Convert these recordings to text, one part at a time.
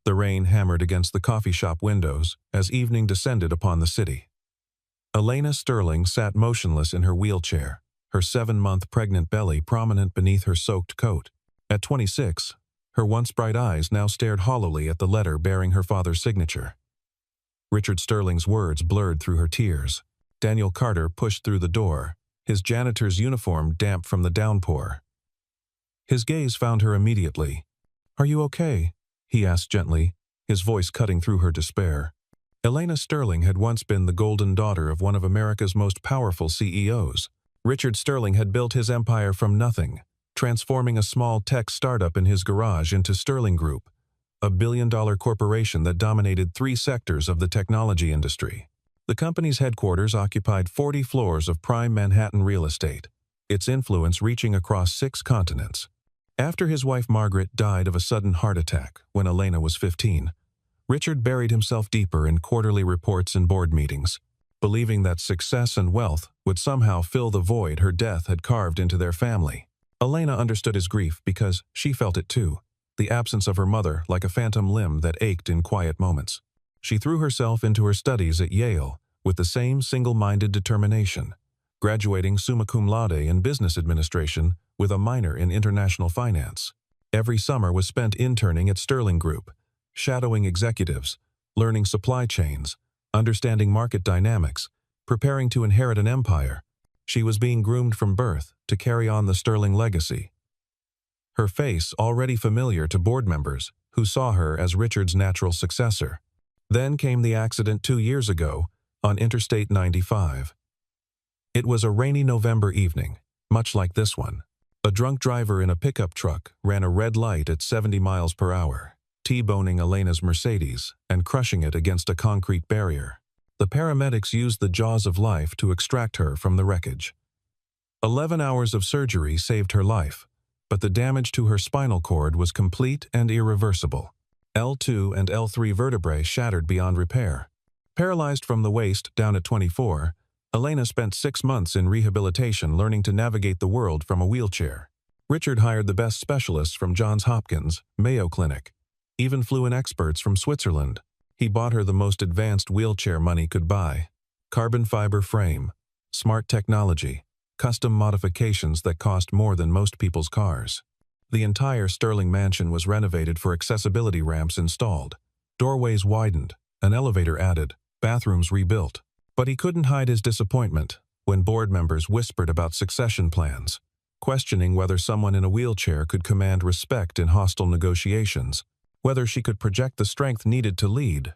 The rain hammered against the coffee shop windows as evening descended upon the city. Elena Sterling sat motionless in her wheelchair, her 7-month pregnant belly prominent beneath her soaked coat. At 26, her once bright eyes now stared hollowly at the letter bearing her father's signature. Richard Sterling's words blurred through her tears. Daniel Carter pushed through the door, his janitor's uniform damp from the downpour. His gaze found her immediately. "Are you okay?" he asked gently, his voice cutting through her despair. Elena Sterling had once been the golden daughter of one of America's most powerful CEOs. Richard Sterling had built his empire from nothing, transforming a small tech startup in his garage into Sterling Group, a billion-dollar corporation that dominated 3 sectors of the technology industry. The company's headquarters occupied 40 floors of prime Manhattan real estate, its influence reaching across 6 continents. After his wife Margaret died of a sudden heart attack when Elena was 15, Richard buried himself deeper in quarterly reports and board meetings, believing that success and wealth would somehow fill the void her death had carved into their family. Elena understood his grief because she felt it too, the absence of her mother like a phantom limb that ached in quiet moments. She threw herself into her studies at Yale with the same single-minded determination, graduating summa cum laude in business administration with a minor in international finance. Every summer was spent interning at Sterling Group, shadowing executives, learning supply chains, understanding market dynamics, preparing to inherit an empire. She was being groomed from birth to carry on the Sterling legacy. Her face already familiar to board members who saw her as Richard's natural successor. Then came the accident 2 years ago on Interstate 95. It was a rainy November evening, much like this one. A drunk driver in a pickup truck ran a red light at 70 miles per hour, T-boning Elena's Mercedes and crushing it against a concrete barrier. The paramedics used the jaws of life to extract her from the wreckage. 11 hours of surgery saved her life, but the damage to her spinal cord was complete and irreversible. L2 and L3 vertebrae shattered beyond repair. Paralyzed from the waist down at 24, Elena spent 6 months in rehabilitation learning to navigate the world from a wheelchair. Richard hired the best specialists from Johns Hopkins, Mayo Clinic, even flew in experts from Switzerland. He bought her the most advanced wheelchair money could buy. Carbon fiber frame, smart technology, custom modifications that cost more than most people's cars. The entire Sterling mansion was renovated for accessibility ramps installed, doorways widened, an elevator added, bathrooms rebuilt. But he couldn't hide his disappointment when board members whispered about succession plans, questioning whether someone in a wheelchair could command respect in hostile negotiations, whether she could project the strength needed to lead.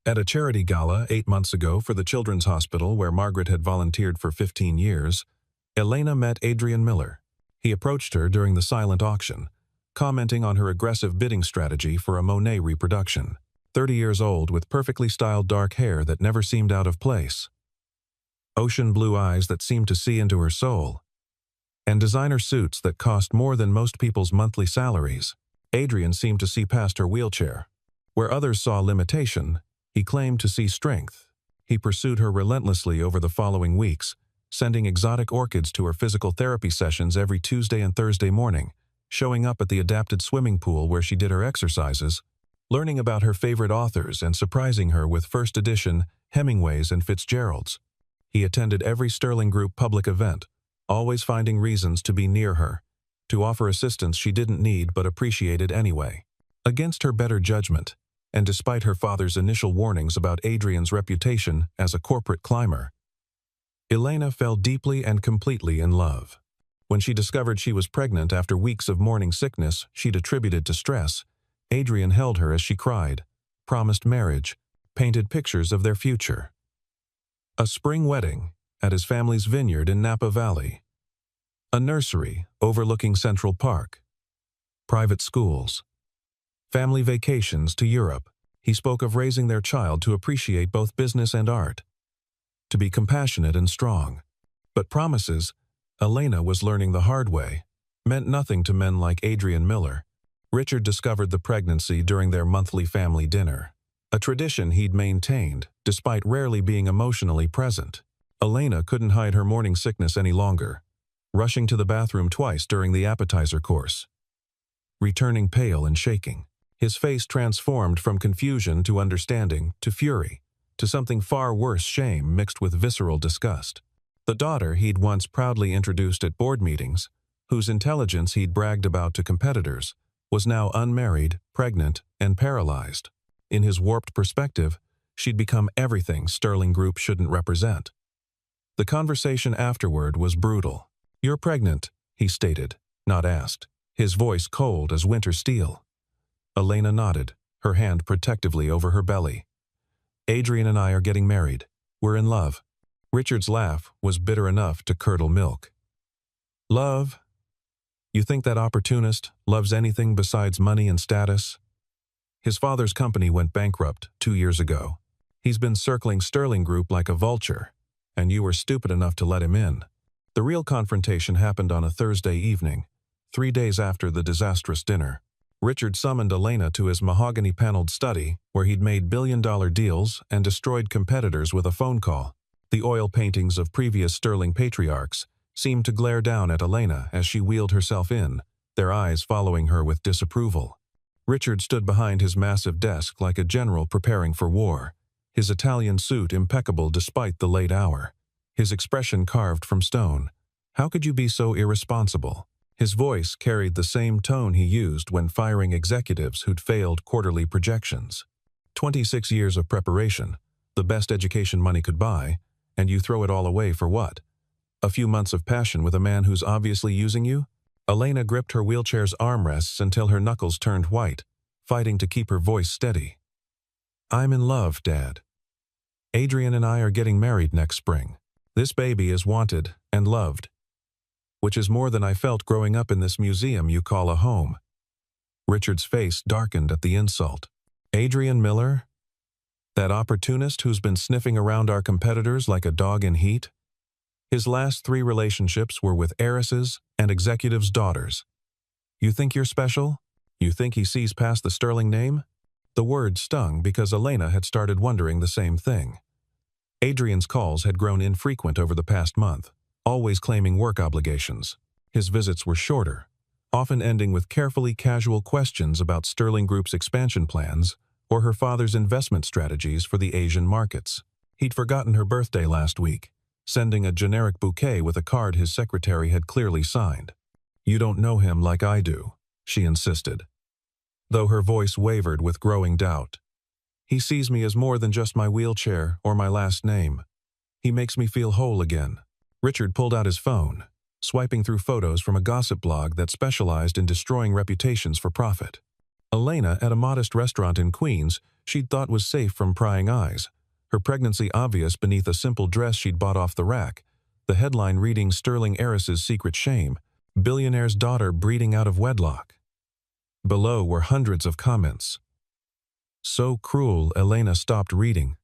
At a charity gala 8 months ago for the Children's Hospital where Margaret had volunteered for 15 years, Elena met Adrian Miller. He approached her during the silent auction, commenting on her aggressive bidding strategy for a Monet reproduction. 30 years old with perfectly styled dark hair that never seemed out of place, ocean blue eyes that seemed to see into her soul, and designer suits that cost more than most people's monthly salaries. Adrian seemed to see past her wheelchair. Where others saw limitation, he claimed to see strength. He pursued her relentlessly over the following weeks, sending exotic orchids to her physical therapy sessions every Tuesday and Thursday morning, showing up at the adapted swimming pool where she did her exercises, learning about her favorite authors and surprising her with first edition Hemingways and Fitzgeralds. He attended every Sterling Group public event, always finding reasons to be near her, to offer assistance she didn't need but appreciated anyway. Against her better judgment, and despite her father's initial warnings about Adrian's reputation as a corporate climber, Elena fell deeply and completely in love. When she discovered she was pregnant after weeks of morning sickness she'd attributed to stress, Adrian held her as she cried, promised marriage, painted pictures of their future. A spring wedding at his family's vineyard in Napa Valley. A nursery overlooking Central Park. Private schools. Family vacations to Europe. He spoke of raising their child to appreciate both business and art, to be compassionate and strong. But promises, Elena was learning the hard way, meant nothing to men like Adrian Miller. Richard discovered the pregnancy during their monthly family dinner, a tradition he'd maintained despite rarely being emotionally present. Elena couldn't hide her morning sickness any longer, rushing to the bathroom twice during the appetizer course, returning pale and shaking. His face transformed from confusion to understanding, to fury, to something far worse, shame mixed with visceral disgust. The daughter he'd once proudly introduced at board meetings, whose intelligence he'd bragged about to competitors, was now unmarried, pregnant, and paralyzed. In his warped perspective, she'd become everything Sterling Group shouldn't represent. The conversation afterward was brutal. "You're pregnant," he stated, not asked, his voice cold as winter steel. Elena nodded, her hand protectively over her belly. "Adrian and I are getting married. We're in love." Richard's laugh was bitter enough to curdle milk. "Love? You think that opportunist loves anything besides money and status?" His father's company went bankrupt 2 years ago. He's been circling Sterling Group like a vulture, and you were stupid enough to let him in. The real confrontation happened on a Thursday evening, 3 days after the disastrous dinner. Richard summoned Elena to his mahogany-paneled study, where he'd made billion-dollar deals and destroyed competitors with a phone call. The oil paintings of previous Sterling patriarchs seemed to glare down at Elena as she wheeled herself in, their eyes following her with disapproval. Richard stood behind his massive desk like a general preparing for war, his Italian suit impeccable despite the late hour, his expression carved from stone. "How could you be so irresponsible?" His voice carried the same tone he used when firing executives who'd failed quarterly projections. 26 years of preparation, the best education money could buy, and you throw it all away for what? A few months of passion with a man who's obviously using you? Elena gripped her wheelchair's armrests until her knuckles turned white, fighting to keep her voice steady. "I'm in love, Dad. Adrian and I are getting married next spring. This baby is wanted and loved, which is more than I felt growing up in this museum you call a home." Richard's face darkened at the insult. "Adrian Miller? That opportunist who's been sniffing around our competitors like a dog in heat? His last 3 relationships were with heiresses and executives' daughters. You think you're special? You think he sees past the Sterling name?" The word stung because Elena had started wondering the same thing. Adrian's calls had grown infrequent over the past month, always claiming work obligations. His visits were shorter, often ending with carefully casual questions about Sterling Group's expansion plans or her father's investment strategies for the Asian markets. He'd forgotten her birthday last week, sending a generic bouquet with a card his secretary had clearly signed. "You don't know him like I do," she insisted, though her voice wavered with growing doubt. "He sees me as more than just my wheelchair or my last name. He makes me feel whole again." Richard pulled out his phone, swiping through photos from a gossip blog that specialized in destroying reputations for profit. Elena at a modest restaurant in Queens she'd thought was safe from prying eyes, her pregnancy obvious beneath a simple dress she'd bought off the rack, the headline reading "Sterling Heiress's Secret Shame, Billionaire's Daughter Breeding Out of Wedlock." Below were hundreds of comments. So cruel, Elena stopped reading.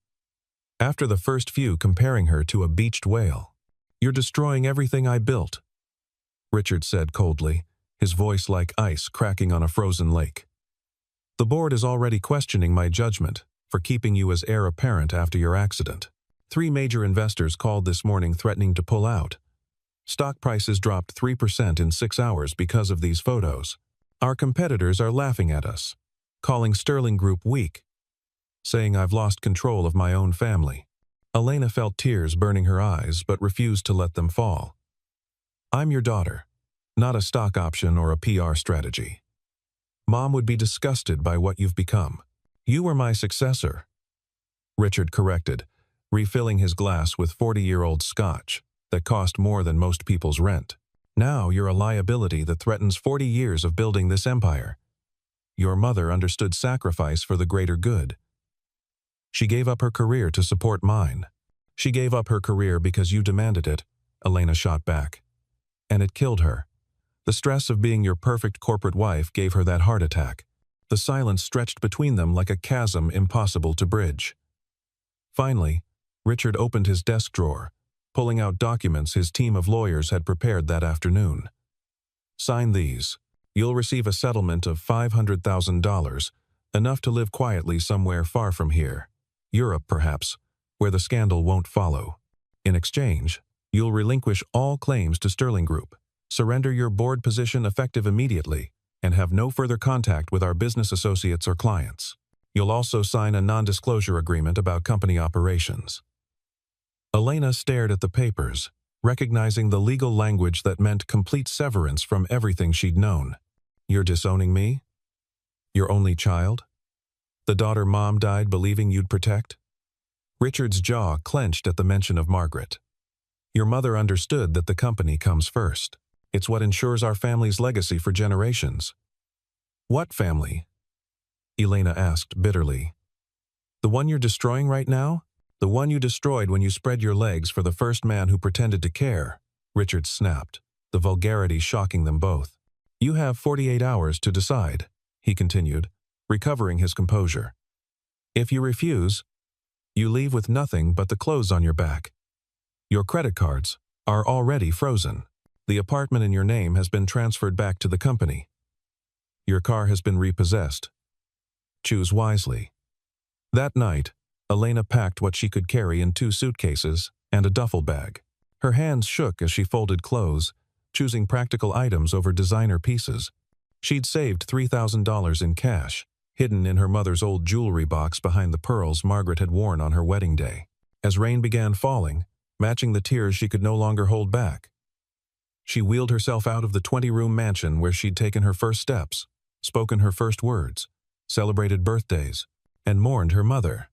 After the first few comparing her to a beached whale. "You're destroying everything I built," Richard said coldly, his voice like ice cracking on a frozen lake. "The board is already questioning my judgment for keeping you as heir apparent after your accident. 3 major investors called this morning threatening to pull out. Stock prices dropped 3% in 6 hours because of these photos. Our competitors are laughing at us, calling Sterling Group weak, saying I've lost control of my own family." Elena felt tears burning her eyes but refused to let them fall. "I'm your daughter, not a stock option or a PR strategy. Mom would be disgusted by what you've become. You were my successor," Richard corrected, refilling his glass with 40-year-old scotch that cost more than most people's rent. "Now you're a liability that threatens 40 years of building this empire. Your mother understood sacrifice for the greater good. She gave up her career to support mine." "She gave up her career because you demanded it," Elena shot back. "And it killed her. The stress of being your perfect corporate wife gave her that heart attack." The silence stretched between them like a chasm impossible to bridge. Finally, Richard opened his desk drawer, pulling out documents his team of lawyers had prepared that afternoon. "Sign these. You'll receive a settlement of $500,000, enough to live quietly somewhere far from here. Europe, perhaps, where the scandal won't follow. In exchange, you'll relinquish all claims to Sterling Group, surrender your board position effective immediately, and have no further contact with our business associates or clients. You'll also sign a non-disclosure agreement about company operations." Elena stared at the papers, recognizing the legal language that meant complete severance from everything she'd known. "You're disowning me? Your only child? The daughter Mom died believing you'd protect?" Richard's jaw clenched at the mention of Margaret. "Your mother understood that the company comes first. It's what ensures our family's legacy for generations." "What family?" Elena asked bitterly. "The one you're destroying right now? The one you destroyed when you spread your legs for the first man who pretended to care," Richard snapped, the vulgarity shocking them both. "You have 48 hours to decide," he continued, recovering his composure. "If you refuse, you leave with nothing but the clothes on your back. Your credit cards are already frozen. The apartment in your name has been transferred back to the company. Your car has been repossessed. Choose wisely." That night, Elena packed what she could carry in 2 suitcases and a duffel bag. Her hands shook as she folded clothes, choosing practical items over designer pieces. She'd saved $3,000 in cash, hidden in her mother's old jewelry box behind the pearls Margaret had worn on her wedding day. As rain began falling, matching the tears she could no longer hold back, she wheeled herself out of the 20-room mansion where she'd taken her first steps, spoken her first words, celebrated birthdays, and mourned her mother.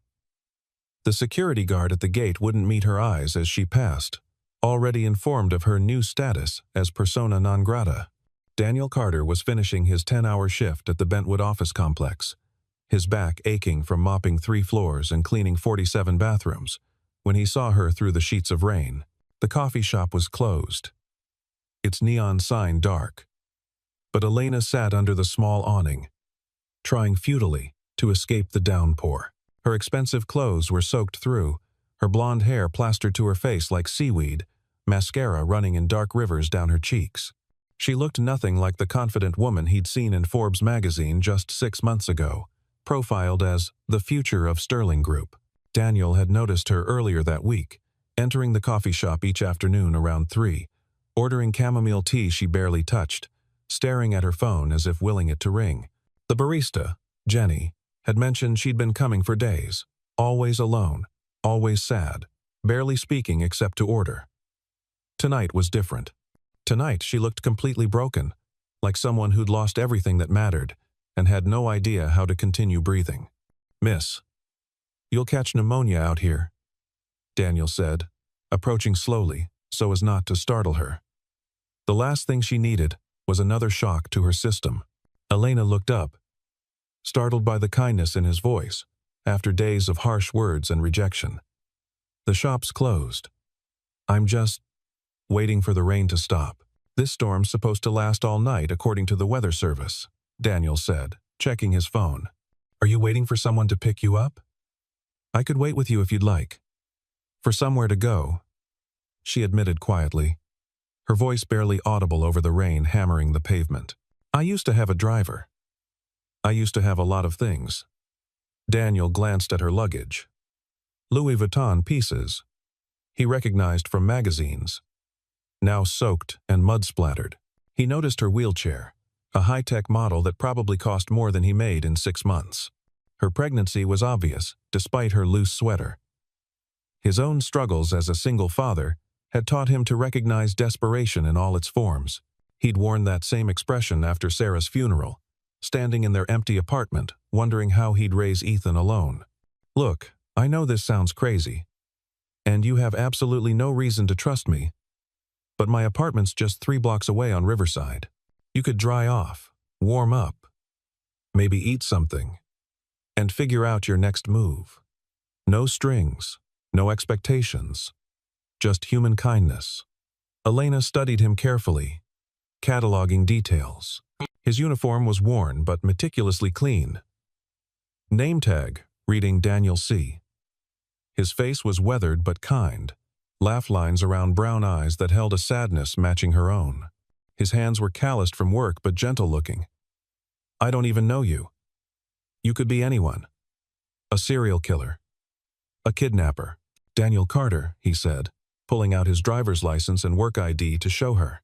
The security guard at the gate wouldn't meet her eyes as she passed, already informed of her new status as persona non grata. Daniel Carter was finishing his 10-hour shift at the Bentwood office complex, his back aching from mopping 3 floors and cleaning 47 bathrooms, when he saw her through the sheets of rain. The coffee shop was closed, its neon sign dark. But Elena sat under the small awning, trying futilely to escape the downpour. Her expensive clothes were soaked through, her blonde hair plastered to her face like seaweed, mascara running in dark rivers down her cheeks. She looked nothing like the confident woman he'd seen in Forbes magazine just 6 months ago, profiled as the future of Sterling Group. Daniel had noticed her earlier that week, entering the coffee shop each afternoon around 3, ordering chamomile tea she barely touched, staring at her phone as if willing it to ring. The barista, Jenny, had mentioned she'd been coming for days, always alone, always sad, barely speaking except to order. Tonight was different. Tonight she looked completely broken, like someone who'd lost everything that mattered and had no idea how to continue breathing. "Miss, you'll catch pneumonia out here," Daniel said, approaching slowly so as not to startle her. The last thing she needed was another shock to her system. Elena looked up, startled by the kindness in his voice, after days of harsh words and rejection. "The shop's closed. I'm just waiting for the rain to stop. This storm's supposed to last all night according to the weather service," Daniel said, checking his phone. "Are you waiting for someone to pick you up?" "I could wait with you if you'd like." "For somewhere to go," she admitted quietly, her voice barely audible over the rain hammering the pavement. "I used to have a driver. I used to have a lot of things." Daniel glanced at her luggage. Louis Vuitton pieces he recognized from magazines, now soaked and mud-splattered. He noticed her wheelchair, a high-tech model that probably cost more than he made in 6 months. Her pregnancy was obvious, despite her loose sweater. His own struggles as a single father had taught him to recognize desperation in all its forms. He'd worn that same expression after Sarah's funeral, standing in their empty apartment, wondering how he'd raise Ethan alone. "Look, I know this sounds crazy, and you have absolutely no reason to trust me, but my apartment's just 3 blocks away on Riverside. You could dry off, warm up, maybe eat something, and figure out your next move. No strings, no expectations, just human kindness." Elena studied him carefully, cataloging details. His uniform was worn but meticulously clean. Name tag, reading Daniel C. His face was weathered but kind, laugh lines around brown eyes that held a sadness matching her own. His hands were calloused from work but gentle-looking. "I don't even know you. You could be anyone. A serial killer. A kidnapper." "Daniel Carter," he said, pulling out his driver's license and work ID to show her.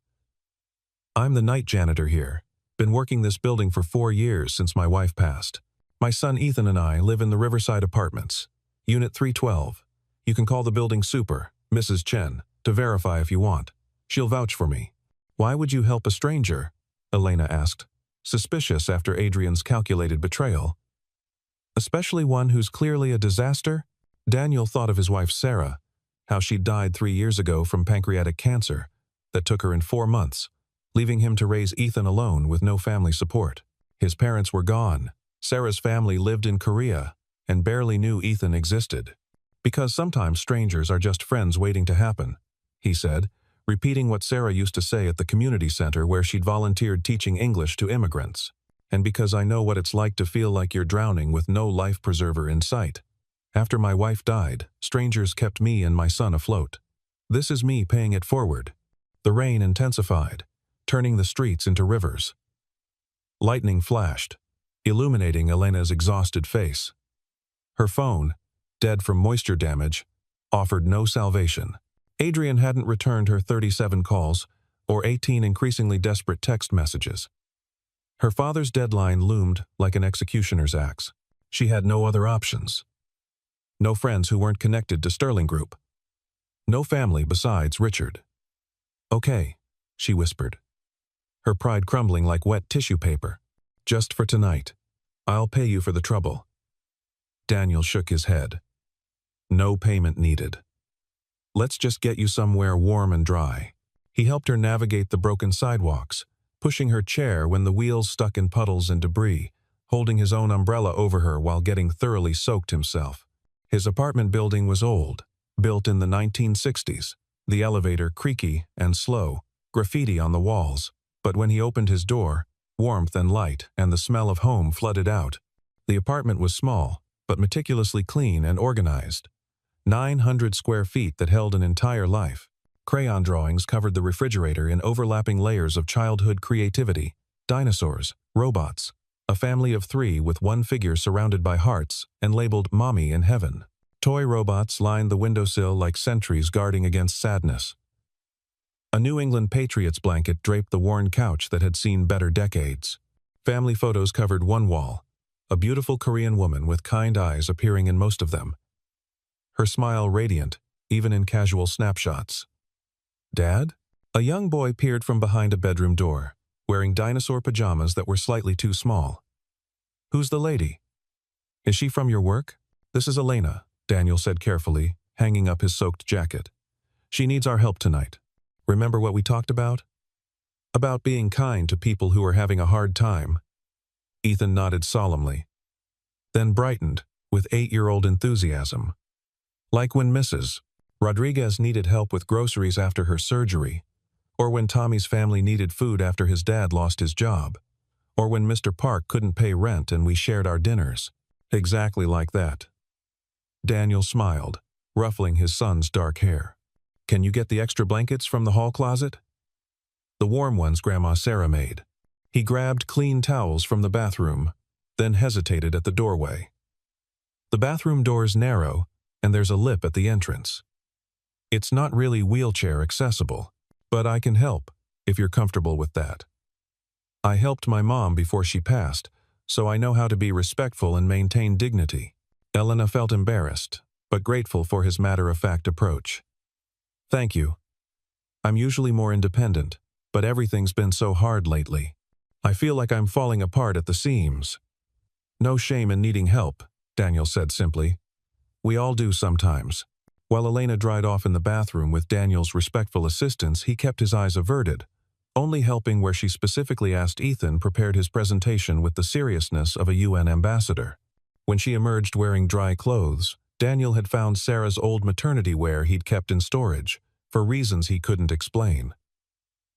"I'm the night janitor here, Been working this building for 4 years since my wife passed. My son Ethan and I live in the Riverside Apartments, Unit 312. You can call the building Super, Mrs. Chen, to verify if you want. She'll vouch for me." "Why would you help a stranger?" Elena asked, suspicious after Adrian's calculated betrayal. "Especially one who's clearly a disaster?" Daniel thought of his wife Sarah, how she'd died 3 years ago from pancreatic cancer that took her in 4 months, leaving him to raise Ethan alone with no family support. His parents were gone. Sarah's family lived in Korea and barely knew Ethan existed. "Because sometimes strangers are just friends waiting to happen," he said, repeating what Sarah used to say at the community center where she'd volunteered teaching English to immigrants. "And because I know what it's like to feel like you're drowning with no life preserver in sight. After my wife died, strangers kept me and my son afloat. This is me paying it forward." The rain intensified, turning the streets into rivers. Lightning flashed, illuminating Elena's exhausted face. Her phone, dead from moisture damage, offered no salvation. Adrian hadn't returned her 37 calls or 18 increasingly desperate text messages. Her father's deadline loomed like an executioner's axe. She had no other options. No friends who weren't connected to Sterling Group. No family besides Richard. "Okay," she whispered, her pride crumbling like wet tissue paper. "Just for tonight. I'll pay you for the trouble." Daniel shook his head. "No payment needed. Let's just get you somewhere warm and dry." He helped her navigate the broken sidewalks, pushing her chair when the wheels stuck in puddles and debris, holding his own umbrella over her while getting thoroughly soaked himself. His apartment building was old, built in the 1960s, the elevator creaky and slow, graffiti on the walls. But when he opened his door, warmth and light and the smell of home flooded out. The apartment was small, but meticulously clean and organized. 900 square feet that held an entire life. Crayon drawings covered the refrigerator in overlapping layers of childhood creativity. Dinosaurs, robots, a family of 3 with one figure surrounded by hearts and labeled Mommy in Heaven. Toy robots lined the windowsill like sentries guarding against sadness. A New England Patriots blanket draped the worn couch that had seen better decades. Family photos covered one wall, a beautiful Korean woman with kind eyes appearing in most of them. Her smile radiant, even in casual snapshots. "Dad?" A young boy peered from behind a bedroom door, wearing dinosaur pajamas that were slightly too small. "Who's the lady?" "Is she from your work?" "This is Elena," Daniel said carefully, hanging up his soaked jacket. "She needs our help tonight. Remember what we talked about?" "About being kind to people who are having a hard time." Ethan nodded solemnly, then brightened with 8-year-old enthusiasm. "Like when Mrs. Rodriguez needed help with groceries after her surgery, or when Tommy's family needed food after his dad lost his job, or when Mr. Park couldn't pay rent and we shared our dinners. Exactly like that." Daniel smiled, ruffling his son's dark hair. "Can you get the extra blankets from the hall closet?" "The warm ones Grandma Sarah made." He grabbed clean towels from the bathroom, then hesitated at the doorway. The bathroom door's narrow, and there's a lip at the entrance. "It's not really wheelchair accessible, but I can help, if you're comfortable with that. I helped my mom before she passed, so I know how to be respectful and maintain dignity." Elena felt embarrassed, but grateful for his matter-of-fact approach. "Thank you. I'm usually more independent, but everything's been so hard lately. I feel like I'm falling apart at the seams." "No shame in needing help," Daniel said simply. "We all do sometimes." While Elena dried off in the bathroom with Daniel's respectful assistance, he kept his eyes averted, only helping where she specifically asked Ethan prepared his presentation with the seriousness of a UN ambassador. When she emerged wearing dry clothes, Daniel had found Sarah's old maternity wear he'd kept in storage, for reasons he couldn't explain.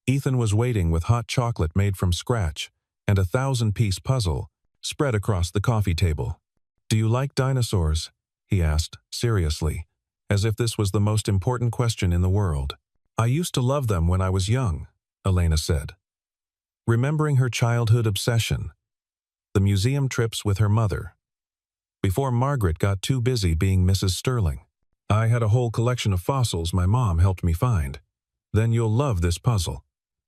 Ethan was waiting with hot chocolate made from scratch and a 1,000-piece puzzle spread across the coffee table. "Do you like dinosaurs?" he asked, seriously, as if this was the most important question in the world. "I used to love them when I was young," Elena said, remembering her childhood obsession, the museum trips with her mother, before Margaret got too busy being Mrs. Sterling. "I had a whole collection of fossils my mom helped me find. Then you'll love this puzzle.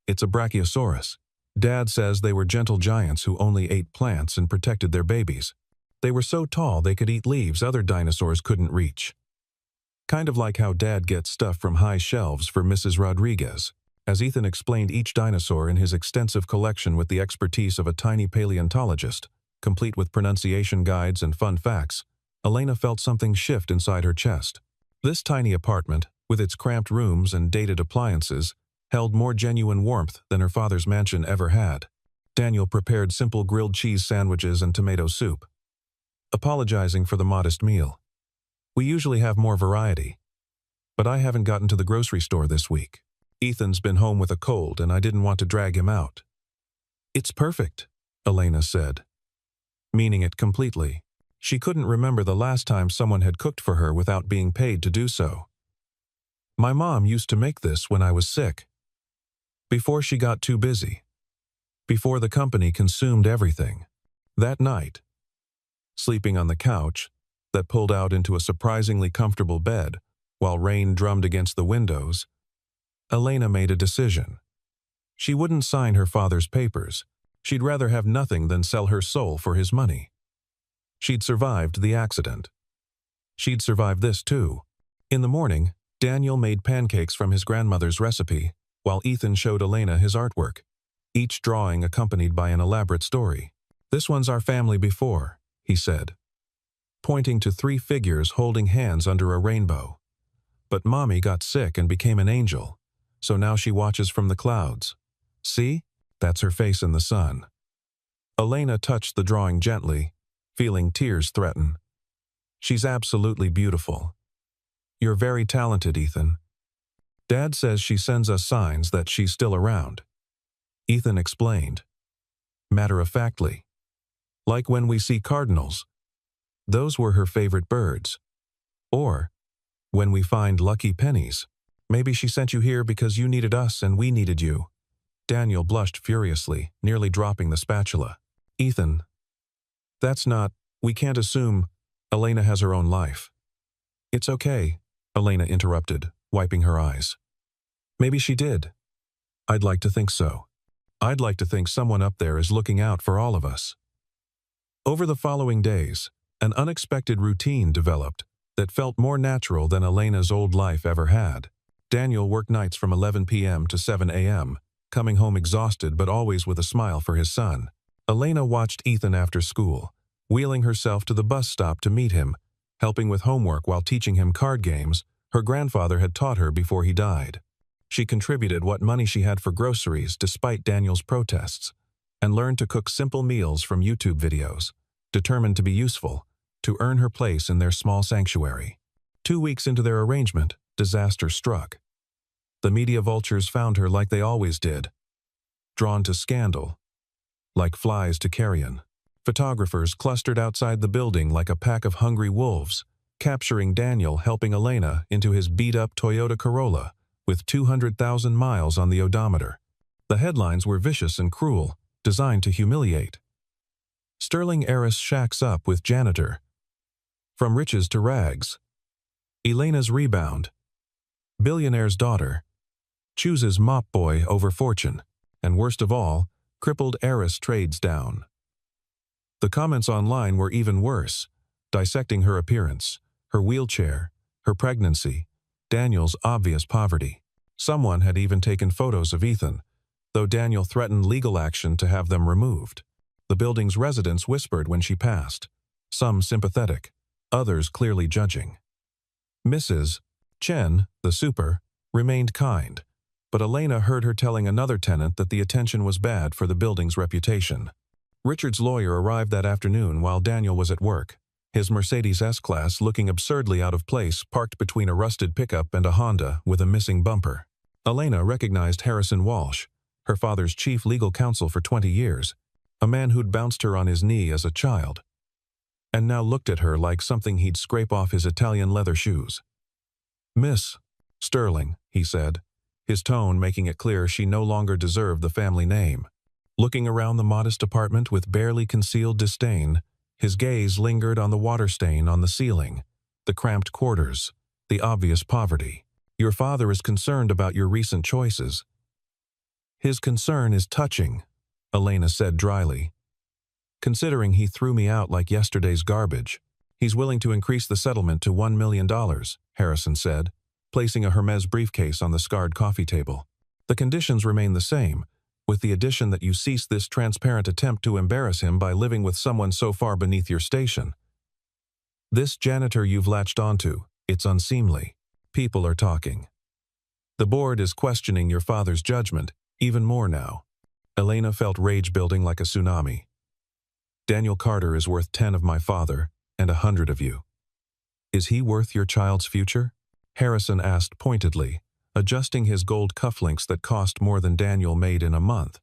It's a brachiosaurus. Dad says they were gentle giants who only ate plants and protected their babies. They were so tall they could eat leaves other dinosaurs couldn't reach. Kind of like how Dad gets stuff from high shelves for Mrs. Rodriguez. As Ethan explained each dinosaur in his extensive collection with the expertise of a tiny paleontologist, complete with pronunciation guides and fun facts, Elena felt something shift inside her chest. This tiny apartment, with its cramped rooms and dated appliances, held more genuine warmth than her father's mansion ever had. Daniel prepared simple grilled cheese sandwiches and tomato soup, apologizing for the modest meal. We usually have more variety, but I haven't gotten to the grocery store this week. Ethan's been home with a cold and I didn't want to drag him out. It's perfect, Elena said, meaning it completely. She couldn't remember the last time someone had cooked for her without being paid to do so. My mom used to make this when I was sick, before she got too busy, before the company consumed everything. That night, sleeping on the couch that pulled out into a surprisingly comfortable bed while rain drummed against the windows, Elena made a decision. She wouldn't sign her father's papers. She'd rather have nothing than sell her soul for his money. She'd survived the accident. She'd survived this too. In the morning, Daniel made pancakes from his grandmother's recipe, while Ethan showed Elena his artwork, each drawing accompanied by an elaborate story. This one's our family before, he said, pointing to 3 figures holding hands under a rainbow. But Mommy got sick and became an angel, so now she watches from the clouds. See? That's her face in the sun. Elena touched the drawing gently, feeling tears threaten. She's absolutely beautiful. You're very talented, Ethan. Dad says she sends us signs that she's still around. Ethan explained, matter-of-factly. Like when we see cardinals. Those were her favorite birds. Or, when we find lucky pennies. Maybe she sent you here because you needed us and we needed you. Daniel blushed furiously, nearly dropping the spatula. Ethan, that's not, we can't assume. Elena has her own life. It's okay, Elena interrupted, wiping her eyes. Maybe she did. I'd like to think so. I'd like to think someone up there is looking out for all of us. Over the following days, an unexpected routine developed that felt more natural than Elena's old life ever had. Daniel worked nights from 11 p.m. to 7 a.m., coming home exhausted but always with a smile for his son. Elena watched Ethan after school, wheeling herself to the bus stop to meet him, helping with homework while teaching him card games her grandfather had taught her before he died. She contributed what money she had for groceries despite Daniel's protests, and learned to cook simple meals from YouTube videos, determined to be useful, to earn her place in their small sanctuary. 2 weeks into their arrangement, disaster struck. The media vultures found her like they always did, drawn to scandal, like flies to carrion. Photographers clustered outside the building like a pack of hungry wolves, capturing Daniel helping Elena into his beat-up Toyota Corolla with 200,000 miles on the odometer. The headlines were vicious and cruel, designed to humiliate. Sterling heiress shacks up with janitor. From riches to rags. Elena's rebound. Billionaire's daughter. Chooses mop boy over fortune. And worst of all, crippled heiress trades down. The comments online were even worse, dissecting her appearance, her wheelchair, her pregnancy, Daniel's obvious poverty. Someone had even taken photos of Ethan, though Daniel threatened legal action to have them removed. The building's residents whispered when she passed, some sympathetic, others clearly judging. Mrs. Chen, the super, remained kind, but Elena heard her telling another tenant that the attention was bad for the building's reputation. Richard's lawyer arrived that afternoon while Daniel was at work, his Mercedes S-Class looking absurdly out of place parked between a rusted pickup and a Honda with a missing bumper. Elena recognized Harrison Walsh, her father's chief legal counsel for 20 years, a man who'd bounced her on his knee as a child, and now looked at her like something he'd scrape off his Italian leather shoes. Miss Sterling, he said, his tone making it clear she no longer deserved the family name. Looking around the modest apartment with barely concealed disdain, his gaze lingered on the water stain on the ceiling, the cramped quarters, the obvious poverty. Your father is concerned about your recent choices. His concern is touching, Elena said dryly. Considering he threw me out like yesterday's garbage, he's willing to increase the settlement to $1 million, Harrison said, placing a Hermes briefcase on the scarred coffee table. The conditions remain the same, with the addition that you cease this transparent attempt to embarrass him by living with someone so far beneath your station. This janitor you've latched onto, it's unseemly. People are talking. The board is questioning your father's judgment, even more now. Elena felt rage building like a tsunami. Daniel Carter is worth 10 of my father and 100 of you. Is he worth your child's future? Harrison asked pointedly, adjusting his gold cufflinks that cost more than Daniel made in a month.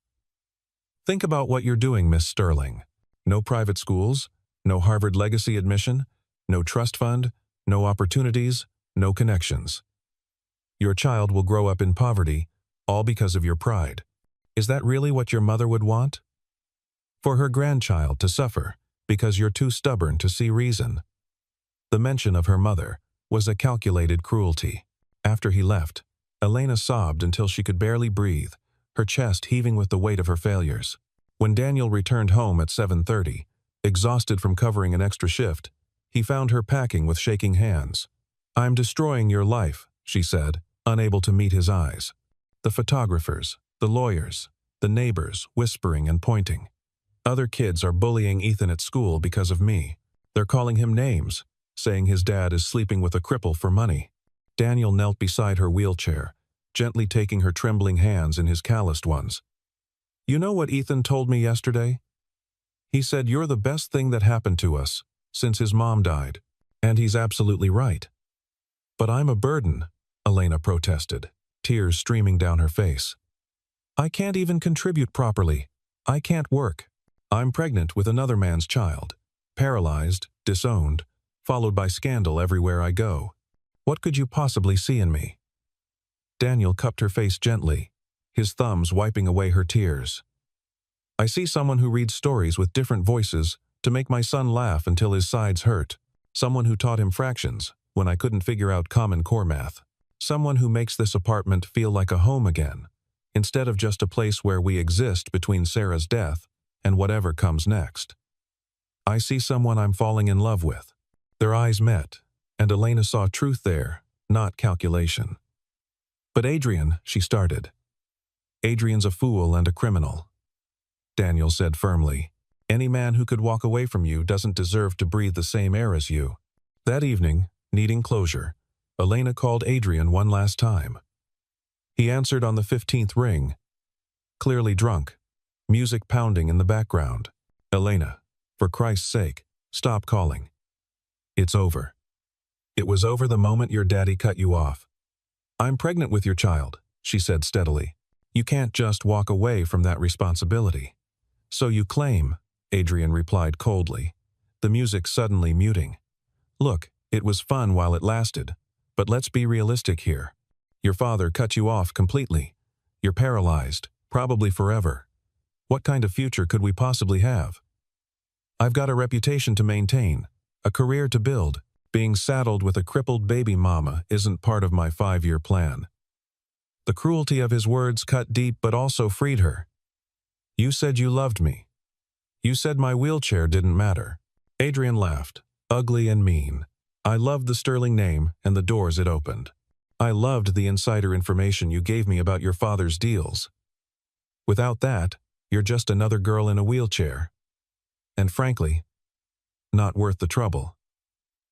Think about what you're doing, Miss Sterling. No private schools, no Harvard legacy admission, no trust fund, no opportunities, no connections. Your child will grow up in poverty, all because of your pride. Is that really what your mother would want? For her grandchild to suffer because you're too stubborn to see reason. The mention of her mother was a calculated cruelty. After he left, Elena sobbed until she could barely breathe, her chest heaving with the weight of her failures. When Daniel returned home at 7:30, exhausted from covering an extra shift, he found her packing with shaking hands. "I'm destroying your life," she said, unable to meet his eyes. The photographers, the lawyers, the neighbors whispering and pointing. Other kids are bullying Ethan at school because of me. They're calling him names, saying his dad is sleeping with a cripple for money. Daniel knelt beside her wheelchair, gently taking her trembling hands in his calloused ones. "You know what Ethan told me yesterday? He said you're the best thing that happened to us since his mom died. And he's absolutely right." "But I'm a burden," Elena protested, tears streaming down her face. "I can't even contribute properly. I can't work. I'm pregnant with another man's child, paralyzed, disowned, followed by scandal everywhere I go. What could you possibly see in me?" Daniel cupped her face gently, his thumbs wiping away her tears. "I see someone who reads stories with different voices to make my son laugh until his sides hurt. Someone who taught him fractions when I couldn't figure out Common Core math. Someone who makes this apartment feel like a home again, instead of just a place where we exist between Sarah's death and whatever comes next. I see someone I'm falling in love with." Their eyes met, and Elena saw truth there, not calculation. "But Adrian," she started. "Adrian's a fool and a criminal," Daniel said firmly. "Any man who could walk away from you doesn't deserve to breathe the same air as you." That evening, needing closure, Elena called Adrian one last time. He answered on the 15th ring, clearly drunk, music pounding in the background. "Elena, for Christ's sake, stop calling. It's over. It was over the moment your daddy cut you off." "I'm pregnant with your child," she said steadily. "You can't just walk away from that responsibility." "So you claim," Adrian replied coldly, the music suddenly muting. "Look, it was fun while it lasted, but let's be realistic here. Your father cut you off completely. You're paralyzed, probably forever. What kind of future could we possibly have? I've got a reputation to maintain, a career to build. Being saddled with a crippled baby mama isn't part of my 5-year plan." The cruelty of his words cut deep but also freed her. "You said you loved me. You said my wheelchair didn't matter." Adrian laughed, ugly and mean. "I loved the Sterling name and the doors it opened. I loved the insider information you gave me about your father's deals. Without that, you're just another girl in a wheelchair. And frankly, not worth the trouble.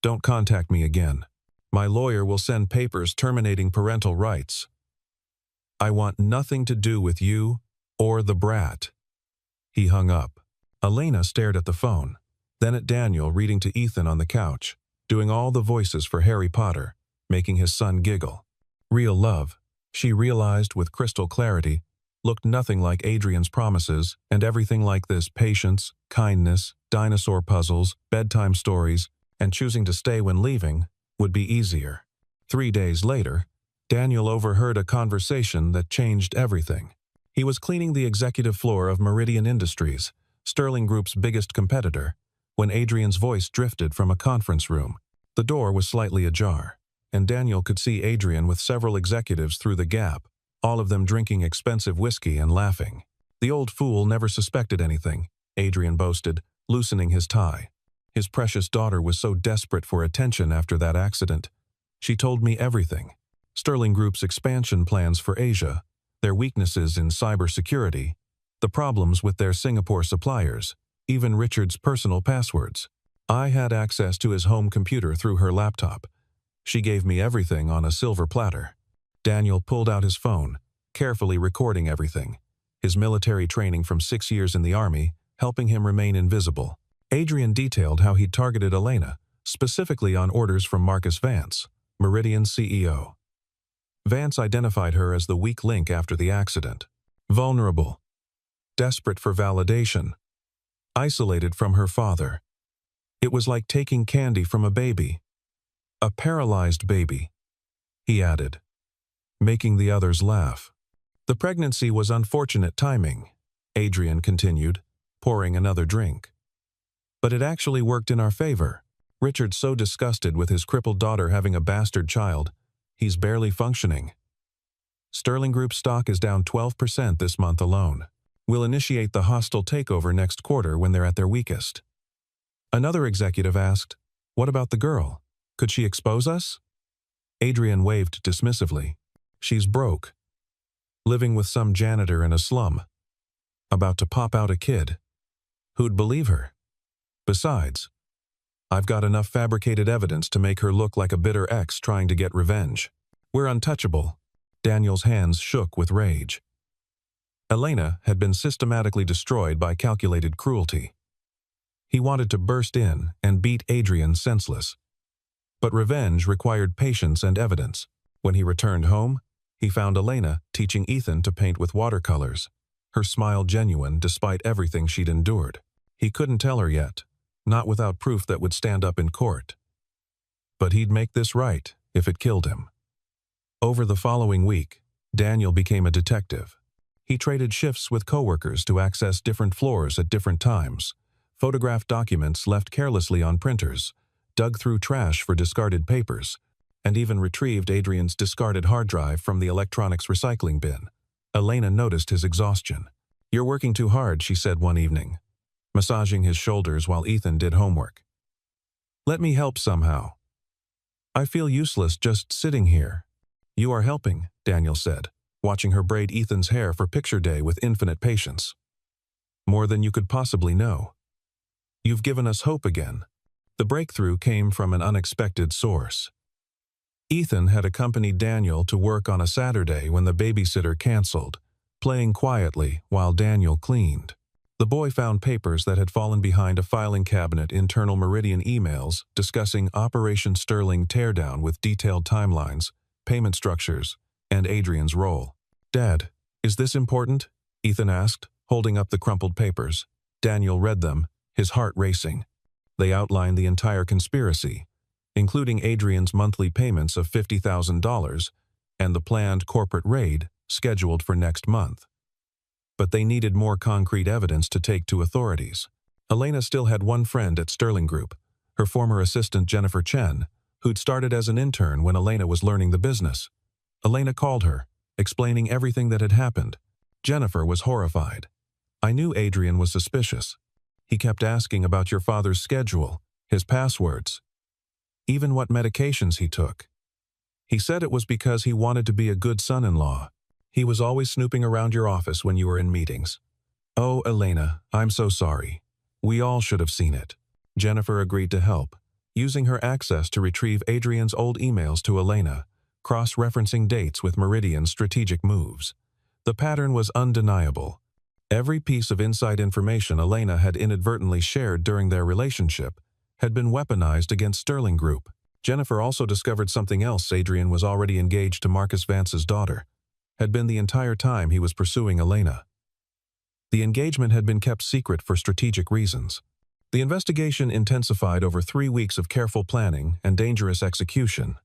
Don't contact me again. My lawyer will send papers terminating parental rights. I want nothing to do with you or the brat." He hung up. Elena stared at the phone, then at Daniel reading to Ethan on the couch, doing all the voices for Harry Potter, making his son giggle. Real love, she realized with crystal clarity, looked nothing like Adrian's promises and everything like this patience, kindness, dinosaur puzzles, bedtime stories, and choosing to stay when leaving would be easier. 3 days later, Daniel overheard a conversation that changed everything. He was cleaning the executive floor of Meridian Industries, Sterling Group's biggest competitor, when Adrian's voice drifted from a conference room. The door was slightly ajar, and Daniel could see Adrian with several executives through the gap, all of them drinking expensive whiskey and laughing. The old fool never suspected anything, Adrian boasted, loosening his tie. His precious daughter was so desperate for attention after that accident. She told me everything. Sterling Group's expansion plans for Asia, their weaknesses in cybersecurity, the problems with their Singapore suppliers, even Richard's personal passwords. I had access to his home computer through her laptop. She gave me everything on a silver platter. Daniel pulled out his phone, carefully recording everything. His military training from 6 years in the army, helping him remain invisible. Adrian detailed how he'd targeted Elena, specifically on orders from Marcus Vance, Meridian's CEO. Vance identified her as the weak link after the accident. Vulnerable. Desperate for validation. Isolated from her father. It was like taking candy from a baby. A paralyzed baby, he added, making the others laugh. The pregnancy was unfortunate timing, Adrian continued, pouring another drink. But it actually worked in our favor. Richard's so disgusted with his crippled daughter having a bastard child, he's barely functioning. Sterling Group stock is down 12% this month alone. We'll initiate the hostile takeover next quarter when they're at their weakest. Another executive asked, "What about the girl? Could she expose us?" Adrian waved dismissively. "She's broke. Living with some janitor in a slum. About to pop out a kid. Who'd believe her? Besides, I've got enough fabricated evidence to make her look like a bitter ex trying to get revenge. We're untouchable." Daniel's hands shook with rage. Elena had been systematically destroyed by calculated cruelty. He wanted to burst in and beat Adrian senseless. But revenge required patience and evidence. When he returned home, he found Elena teaching Ethan to paint with watercolors, her smile genuine despite everything she'd endured. He couldn't tell her yet, not without proof that would stand up in court. But he'd make this right if it killed him. Over the following week, Daniel became a detective. He traded shifts with coworkers to access different floors at different times, photographed documents left carelessly on printers, dug through trash for discarded papers, and even retrieved Adrian's discarded hard drive from the electronics recycling bin. Elena noticed his exhaustion. "You're working too hard," she said one evening, massaging his shoulders while Ethan did homework. "Let me help somehow. I feel useless just sitting here." "You are helping," Daniel said, watching her braid Ethan's hair for picture day with infinite patience. "More than you could possibly know. You've given us hope again." The breakthrough came from an unexpected source. Ethan had accompanied Daniel to work on a Saturday when the babysitter canceled, playing quietly while Daniel cleaned. The boy found papers that had fallen behind a filing cabinet, internal Meridian emails discussing Operation Sterling teardown with detailed timelines, payment structures, and Adrian's role. "Dad, is this important?" Ethan asked, holding up the crumpled papers. Daniel read them, his heart racing. They outlined the entire conspiracy, including Adrian's monthly payments of $50,000 and the planned corporate raid scheduled for next month. But they needed more concrete evidence to take to authorities. Elena still had one friend at Sterling Group, her former assistant Jennifer Chen, who'd started as an intern when Elena was learning the business. Elena called her, explaining everything that had happened. Jennifer was horrified. "I knew Adrian was suspicious. He kept asking about your father's schedule, his passwords, even what medications he took. He said it was because he wanted to be a good son-in-law. He was always snooping around your office when you were in meetings." "Oh, Elena, I'm so sorry. We all should have seen it." Jennifer agreed to help, using her access to retrieve Adrian's old emails to Elena, cross-referencing dates with Meridian's strategic moves. The pattern was undeniable. Every piece of inside information Elena had inadvertently shared during their relationship had been weaponized against Sterling Group. Jennifer also discovered something else. Adrian was already engaged to Marcus Vance's daughter. Had been the entire time he was pursuing Elena. The engagement had been kept secret for strategic reasons. The investigation intensified over 3 weeks of careful planning and dangerous execution.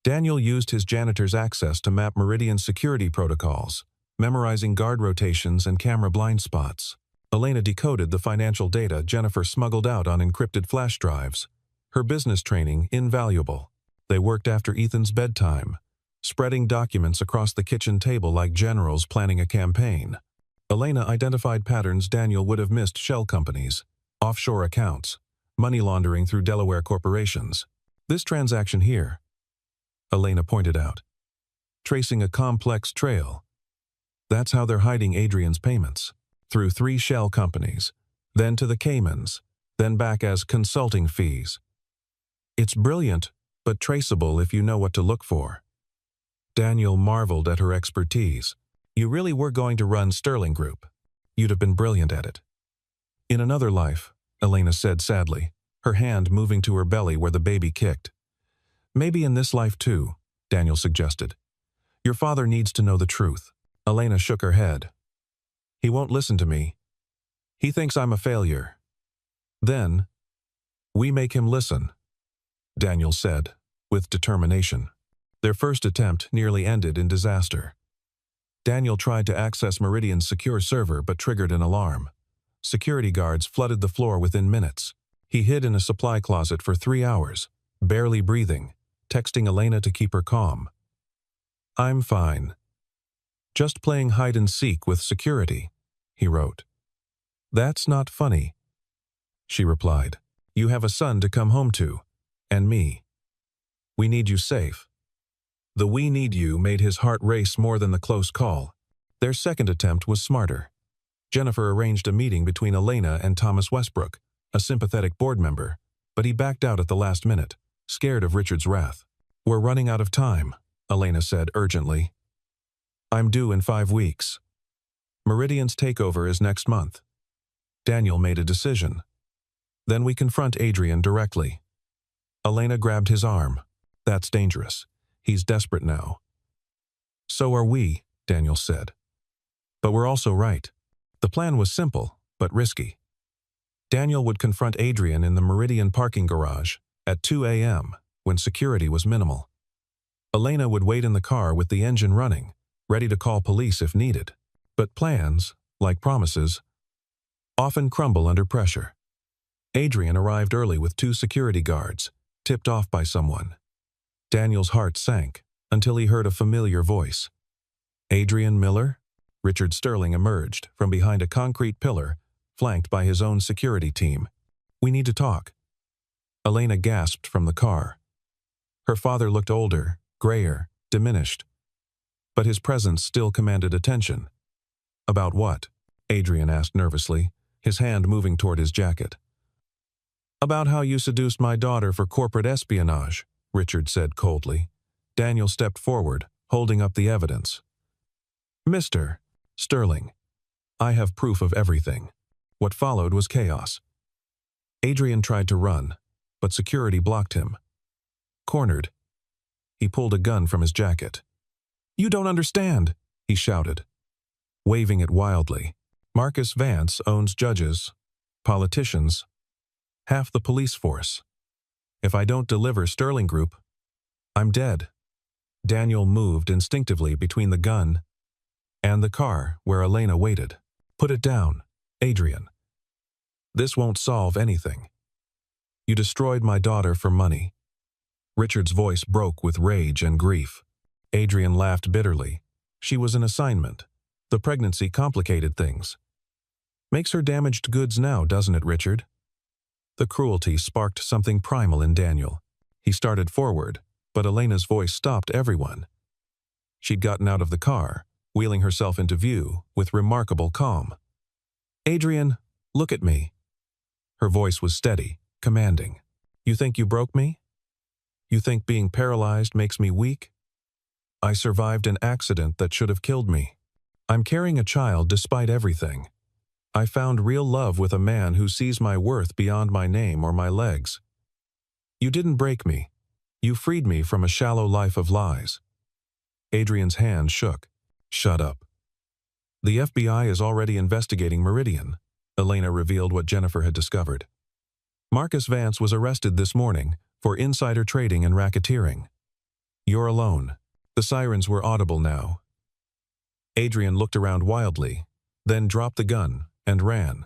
Daniel used his janitor's access to map Meridian's security protocols, memorizing guard rotations and camera blind spots. Elena decoded the financial data Jennifer smuggled out on encrypted flash drives. Her business training invaluable. They worked after Ethan's bedtime, spreading documents across the kitchen table like generals planning a campaign. Elena identified patterns Daniel would have missed: shell companies, offshore accounts, money laundering through Delaware corporations. This transaction here, Elena pointed out, tracing a complex trail. That's how they're hiding Adrian's payments, through 3 shell companies, then to the Caymans, then back as consulting fees. It's brilliant, but traceable if you know what to look for. Daniel marveled at her expertise. You really were going to run Sterling Group. You'd have been brilliant at it. In another life, Elena said sadly, her hand moving to her belly where the baby kicked. Maybe in this life too, Daniel suggested. Your father needs to know the truth. Elena shook her head. He won't listen to me. He thinks I'm a failure. Then, we make him listen, Daniel said, with determination. Their first attempt nearly ended in disaster. Daniel tried to access Meridian's secure server but triggered an alarm. Security guards flooded the floor within minutes. He hid in a supply closet for 3 hours, barely breathing, texting Elena to keep her calm. I'm fine. Just playing hide-and-seek with security, he wrote. That's not funny, she replied. You have a son to come home to, and me. We need you safe. The "we need you" made his heart race more than the close call. Their second attempt was smarter. Jennifer arranged a meeting between Elena and Thomas Westbrook, a sympathetic board member, but he backed out at the last minute, scared of Richard's wrath. We're running out of time, Elena said urgently. I'm due in 5 weeks. Meridian's takeover is next month. Daniel made a decision. Then we confront Adrian directly. Elena grabbed his arm. That's dangerous. He's desperate now. So are we, Daniel said. But we're also right. The plan was simple, but risky. Daniel would confront Adrian in the Meridian parking garage at 2 a.m. when security was minimal. Elena would wait in the car with the engine running, ready to call police if needed. But plans, like promises, often crumble under pressure. Adrian arrived early with 2 security guards, tipped off by someone. Daniel's heart sank until he heard a familiar voice. Adrian Miller? Richard Sterling emerged from behind a concrete pillar, flanked by his own security team. We need to talk. Elena gasped from the car. Her father looked older, grayer, diminished. But his presence still commanded attention. About what? Adrian asked nervously, his hand moving toward his jacket. About how you seduced my daughter for corporate espionage, Richard said coldly. Daniel stepped forward, holding up the evidence. Mr. Sterling, I have proof of everything. What followed was chaos. Adrian tried to run, but security blocked him. Cornered, he pulled a gun from his jacket. You don't understand, he shouted, waving it wildly. Marcus Vance owns judges, politicians, half the police force. If I don't deliver Sterling Group, I'm dead. Daniel moved instinctively between the gun and the car where Elena waited. Put it down, Adrian. This won't solve anything. You destroyed my daughter for money. Richard's voice broke with rage and grief. Adrian laughed bitterly. She was an assignment. The pregnancy complicated things. Makes her damaged goods now, doesn't it, Richard? The cruelty sparked something primal in Daniel. He started forward, but Elena's voice stopped everyone. She'd gotten out of the car, wheeling herself into view with remarkable calm. Adrian, look at me. Her voice was steady, commanding. You think you broke me? You think being paralyzed makes me weak? I survived an accident that should have killed me. I'm carrying a child despite everything. I found real love with a man who sees my worth beyond my name or my legs. You didn't break me. You freed me from a shallow life of lies. Adrian's hand shook. Shut up. The FBI is already investigating Meridian. Elena revealed what Jennifer had discovered. Marcus Vance was arrested this morning for insider trading and racketeering. You're alone. The sirens were audible now. Adrian looked around wildly, then dropped the gun and ran.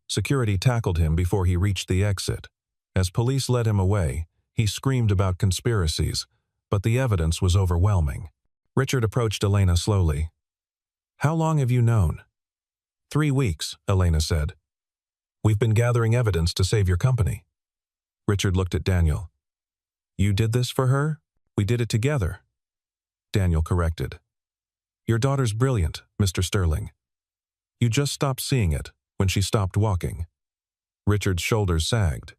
Security tackled him before he reached the exit. As police led him away, he screamed about conspiracies, but the evidence was overwhelming. Richard approached Elena slowly. How long have you known? 3 weeks, Elena said. We've been gathering evidence to save your company. Richard looked at Daniel. You did this for her? We did it together. Daniel corrected. Your daughter's brilliant, Mr. Sterling. You just stopped seeing it when she stopped walking. Richard's shoulders sagged.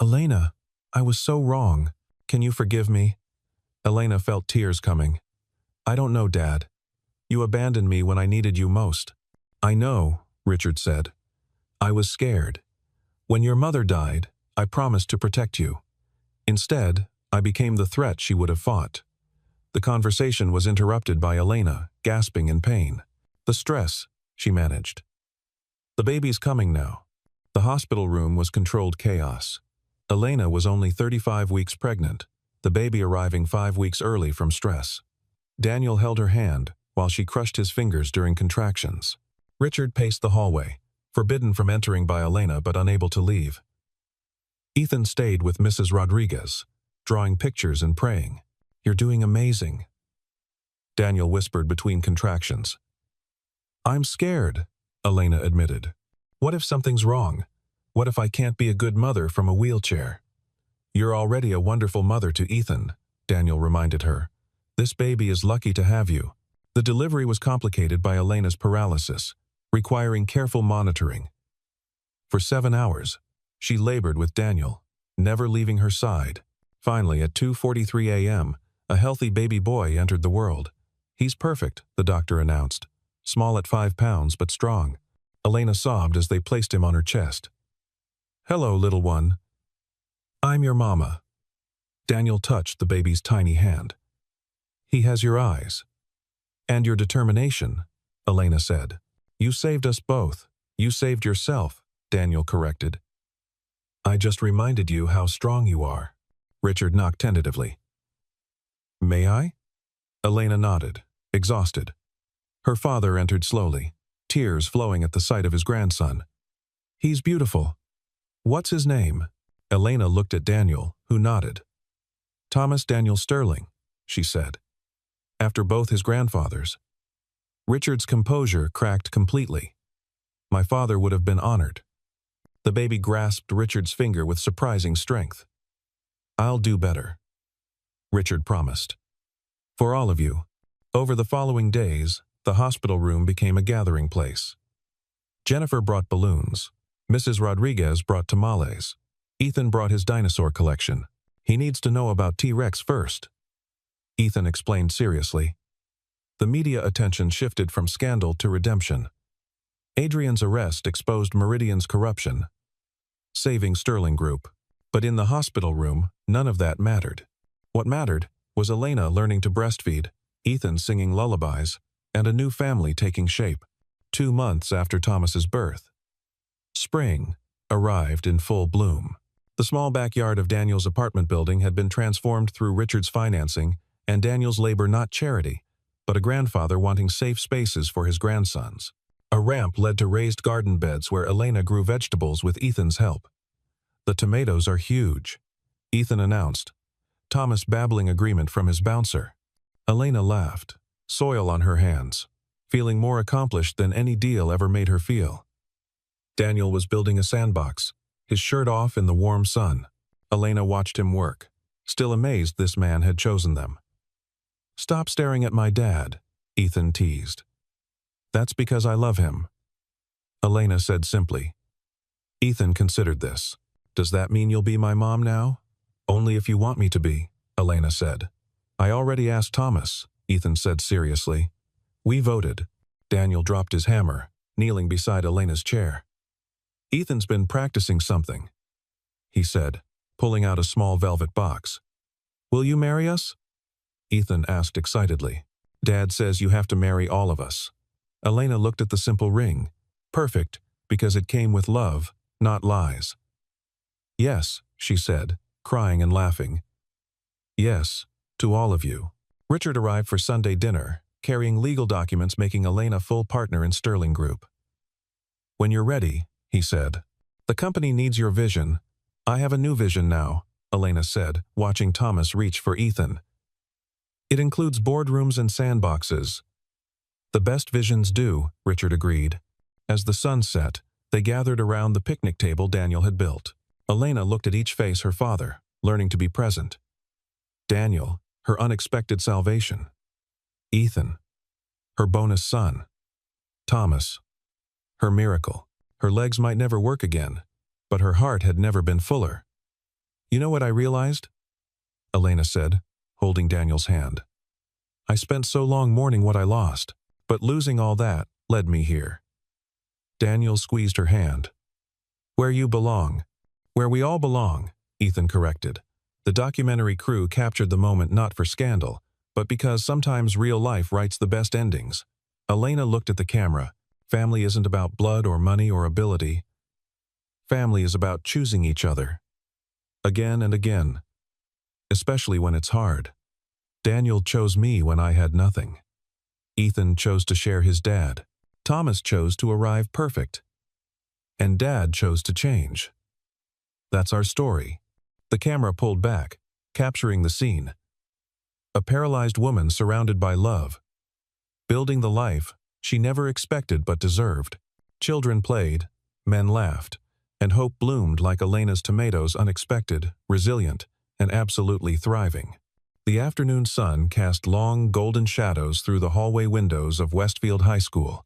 Elena, I was so wrong. Can you forgive me? Elena felt tears coming. I don't know, Dad. You abandoned me when I needed you most. I know, Richard said. I was scared. When your mother died, I promised to protect you. Instead, I became the threat she would have fought. The conversation was interrupted by Elena, gasping in pain. The stress, she managed. The baby's coming now. The hospital room was controlled chaos. Elena was only 35 weeks pregnant, the baby arriving 5 weeks early from stress. Daniel held her hand while she crushed his fingers during contractions. Richard paced the hallway, forbidden from entering by Elena but unable to leave. Ethan stayed with Mrs. Rodriguez, drawing pictures and praying. You're doing amazing. Daniel whispered between contractions. I'm scared, Elena admitted. What if something's wrong? What if I can't be a good mother from a wheelchair? You're already a wonderful mother to Ethan, Daniel reminded her. This baby is lucky to have you. The delivery was complicated by Elena's paralysis, requiring careful monitoring. For 7 hours, she labored with Daniel, never leaving her side. Finally, at 2:43 a.m., a healthy baby boy entered the world. He's perfect, the doctor announced. Small at 5 pounds, but strong. Elena sobbed as they placed him on her chest. Hello, little one. I'm your mama. Daniel touched the baby's tiny hand. He has your eyes. And your determination, Elena said. You saved us both. You saved yourself, Daniel corrected. I just reminded you how strong you are. Richard knocked tentatively. May I? Elena nodded, exhausted. Her father entered slowly, tears flowing at the sight of his grandson. He's beautiful. What's his name? Elena looked at Daniel, who nodded. Thomas Daniel Sterling, she said. After both his grandfathers. Richard's composure cracked completely. My father would have been honored. The baby grasped Richard's finger with surprising strength. I'll do better, Richard promised. For all of you. Over the following days, the hospital room became a gathering place. Jennifer brought balloons. Mrs. Rodriguez brought tamales. Ethan brought his dinosaur collection. He needs to know about T-Rex first. Ethan explained seriously. The media attention shifted from scandal to redemption. Adrian's arrest exposed Meridian's corruption, saving Sterling Group. But in the hospital room, none of that mattered. What mattered was Elena learning to breastfeed, Ethan singing lullabies, and a new family taking shape. 2 months after Thomas's birth. Spring arrived in full bloom. The small backyard of Daniel's apartment building had been transformed through Richard's financing and Daniel's labor, not charity, but a grandfather wanting safe spaces for his grandsons. A ramp led to raised garden beds where Elena grew vegetables with Ethan's help. The tomatoes are huge, Ethan announced, Thomas babbling agreement from his bouncer. Elena laughed, soil on her hands, feeling more accomplished than any deal ever made her feel. Daniel was building a sandbox, his shirt off in the warm sun. Elena watched him work, still amazed this man had chosen them. Stop staring at my dad, Ethan teased. That's because I love him, Elena said simply. Ethan considered this. Does that mean you'll be my mom now? Only if you want me to be, Elena said. I already asked Thomas, Ethan said seriously. We voted. Daniel dropped his hammer, kneeling beside Elena's chair. Ethan's been practicing something, he said, pulling out a small velvet box. Will you marry us? Ethan asked excitedly. Dad says you have to marry all of us. Elena looked at the simple ring. Perfect, because it came with love, not lies. Yes, she said, crying and laughing. Yes, to all of you. Richard arrived for Sunday dinner, carrying legal documents making Elena full partner in Sterling Group. When you're ready, he said. The company needs your vision. I have a new vision now, Elena said, watching Thomas reach for Ethan. It includes boardrooms and sandboxes. The best visions do, Richard agreed. As the sun set, they gathered around the picnic table Daniel had built. Elena looked at each face her father, learning to be present. Daniel, her unexpected salvation. Ethan, her bonus son. Thomas, her miracle. Her legs might never work again, but her heart had never been fuller. "You know what I realized?" Elena said, holding Daniel's hand. "I spent so long mourning what I lost, but losing all that led me here." Daniel squeezed her hand. "Where you belong. Where we all belong," Ethan corrected. The documentary crew captured the moment not for scandal, but because sometimes real life writes the best endings. Elena looked at the camera. Family isn't about blood or money or ability. Family is about choosing each other. Again and again. Especially when it's hard. Daniel chose me when I had nothing. Ethan chose to share his dad. Thomas chose to arrive perfect. And Dad chose to change. That's our story. The camera pulled back, capturing the scene. A paralyzed woman surrounded by love. Building the life she never expected but deserved. Children played, men laughed, and hope bloomed like Elena's tomatoes, unexpected, resilient, and absolutely thriving. The afternoon sun cast long, golden shadows through the hallway windows of Westfield High School.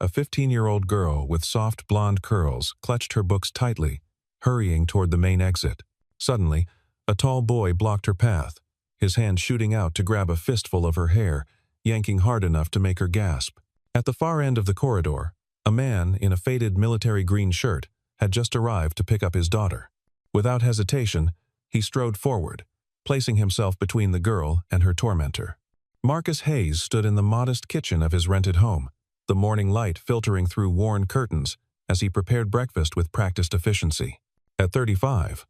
A 15-year-old girl with soft blonde curls clutched her books tightly, hurrying toward the main exit. Suddenly, a tall boy blocked her path, his hand shooting out to grab a fistful of her hair, yanking hard enough to make her gasp. At the far end of the corridor, a man in a faded military green shirt had just arrived to pick up his daughter. Without hesitation, he strode forward, placing himself between the girl and her tormentor. Marcus Hayes stood in the modest kitchen of his rented home, the morning light filtering through worn curtains as he prepared breakfast with practiced efficiency. At 35,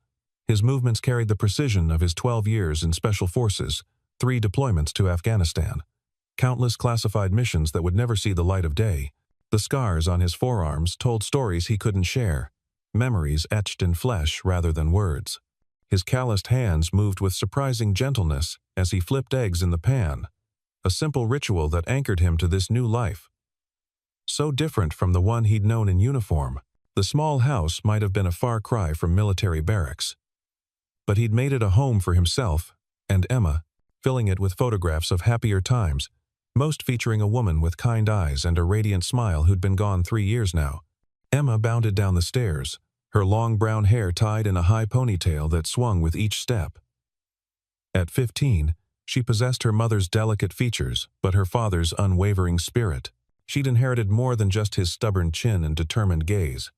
his movements carried the precision of his 12 years in Special Forces, 3 deployments to Afghanistan, countless classified missions that would never see the light of day. The scars on his forearms told stories he couldn't share, memories etched in flesh rather than words. His calloused hands moved with surprising gentleness as he flipped eggs in the pan, a simple ritual that anchored him to this new life. So different from the one he'd known in uniform, the small house might have been a far cry from military barracks. But he'd made it a home for himself and Emma, filling it with photographs of happier times, most featuring a woman with kind eyes and a radiant smile who'd been gone 3 years now. Emma bounded down the stairs, her long brown hair tied in a high ponytail that swung with each step. At 15, she possessed her mother's delicate features, but her father's unwavering spirit. She'd inherited more than just his stubborn chin and determined gaze.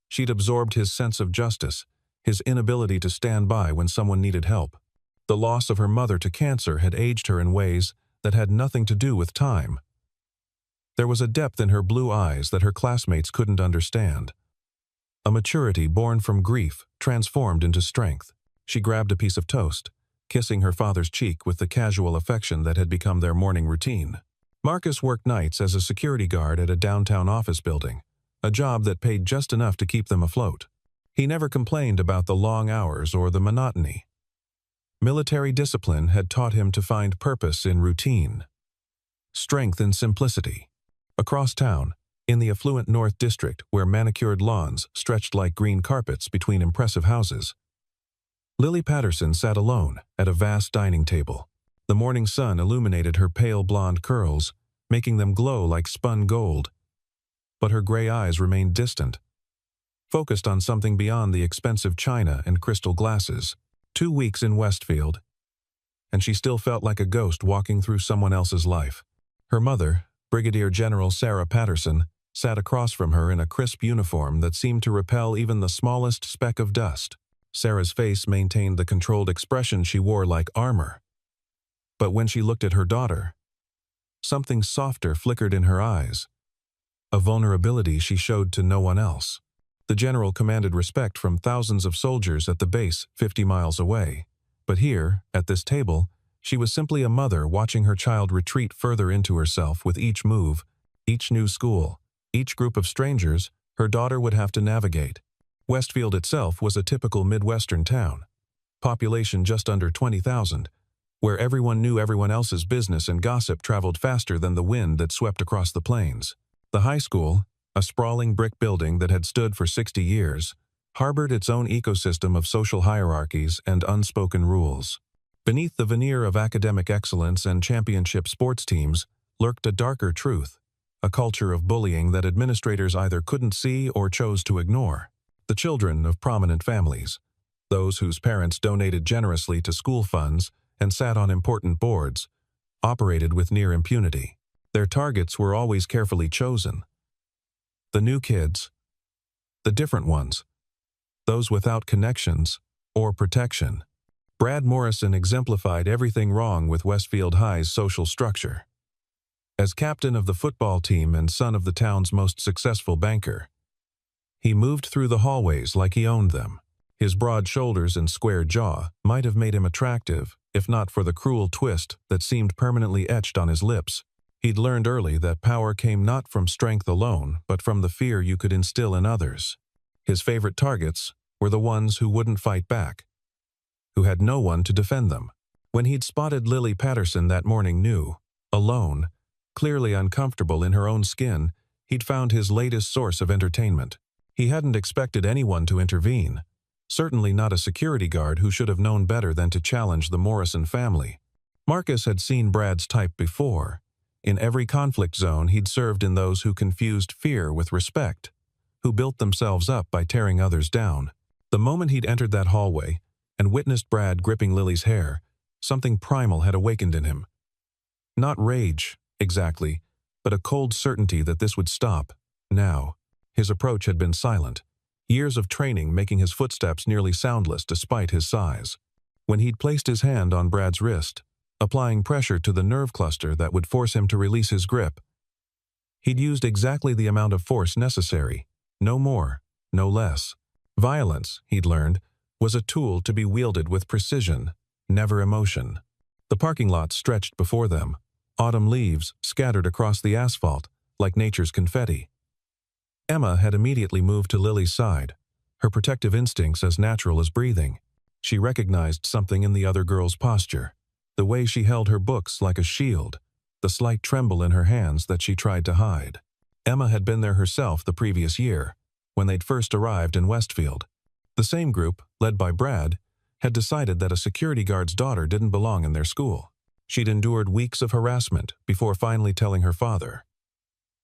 She'd absorbed his sense of justice, his inability to stand by when someone needed help. The loss of her mother to cancer had aged her in ways that had nothing to do with time. There was a depth in her blue eyes that her classmates couldn't understand. A maturity born from grief, transformed into strength. She grabbed a piece of toast, kissing her father's cheek with the casual affection that had become their morning routine. Marcus worked nights as a security guard at a downtown office building, a job that paid just enough to keep them afloat. He never complained about the long hours or the monotony. Military discipline had taught him to find purpose in routine, strength in simplicity. Across town, in the affluent North District where manicured lawns stretched like green carpets between impressive houses, Lily Patterson sat alone at a vast dining table. The morning sun illuminated her pale blonde curls, making them glow like spun gold. But her gray eyes remained distant, focused on something beyond the expensive china and crystal glasses. 2 weeks in Westfield, and she still felt like a ghost walking through someone else's life. Her mother, Brigadier General Sarah Patterson, sat across from her in a crisp uniform that seemed to repel even the smallest speck of dust. Sarah's face maintained the controlled expression she wore like armor. But when she looked at her daughter, something softer flickered in her eyes, a vulnerability she showed to no one else. The general commanded respect from thousands of soldiers at the base 50 miles away. But here, at this table, she was simply a mother watching her child retreat further into herself with each move, each new school, each group of strangers her daughter would have to navigate. Westfield itself was a typical Midwestern town, population just under 20,000, where everyone knew everyone else's business and gossip traveled faster than the wind that swept across the plains. The high school, A sprawling brick building that had stood for 60 years, harbored its own ecosystem of social hierarchies and unspoken rules. Beneath the veneer of academic excellence and championship sports teams lurked a darker truth, a culture of bullying that administrators either couldn't see or chose to ignore. The children of prominent families, those whose parents donated generously to school funds and sat on important boards, operated with near impunity. Their targets were always carefully chosen. The new kids, the different ones, those without connections or protection. Brad Morrison exemplified everything wrong with Westfield High's social structure. As captain of the football team and son of the town's most successful banker, he moved through the hallways like he owned them. His broad shoulders and square jaw might have made him attractive, if not for the cruel twist that seemed permanently etched on his lips. He'd learned early that power came not from strength alone, but from the fear you could instill in others. His favorite targets were the ones who wouldn't fight back, who had no one to defend them. When he'd spotted Lily Patterson that morning new, alone, clearly uncomfortable in her own skin, he'd found his latest source of entertainment. He hadn't expected anyone to intervene, certainly not a security guard who should have known better than to challenge the Morrison family. Marcus had seen Brad's type before. In every conflict zone he'd served in those who confused fear with respect, who built themselves up by tearing others down. The moment he'd entered that hallway and witnessed Brad gripping Lily's hair, something primal had awakened in him. Not rage, exactly, but a cold certainty that this would stop, now. His approach had been silent, years of training making his footsteps nearly soundless despite his size. When he'd placed his hand on Brad's wrist, applying pressure to the nerve cluster that would force him to release his grip, he'd used exactly the amount of force necessary, no more, no less. Violence, he'd learned, was a tool to be wielded with precision, never emotion. The parking lot stretched before them, autumn leaves scattered across the asphalt like nature's confetti. Emma had immediately moved to Lily's side, her protective instincts as natural as breathing. She recognized something in the other girl's posture, the way she held her books like a shield, the slight tremble in her hands that she tried to hide. Emma had been there herself the previous year, when they'd first arrived in Westfield. The same group, led by Brad, had decided that a security guard's daughter didn't belong in their school. She'd endured weeks of harassment before finally telling her father.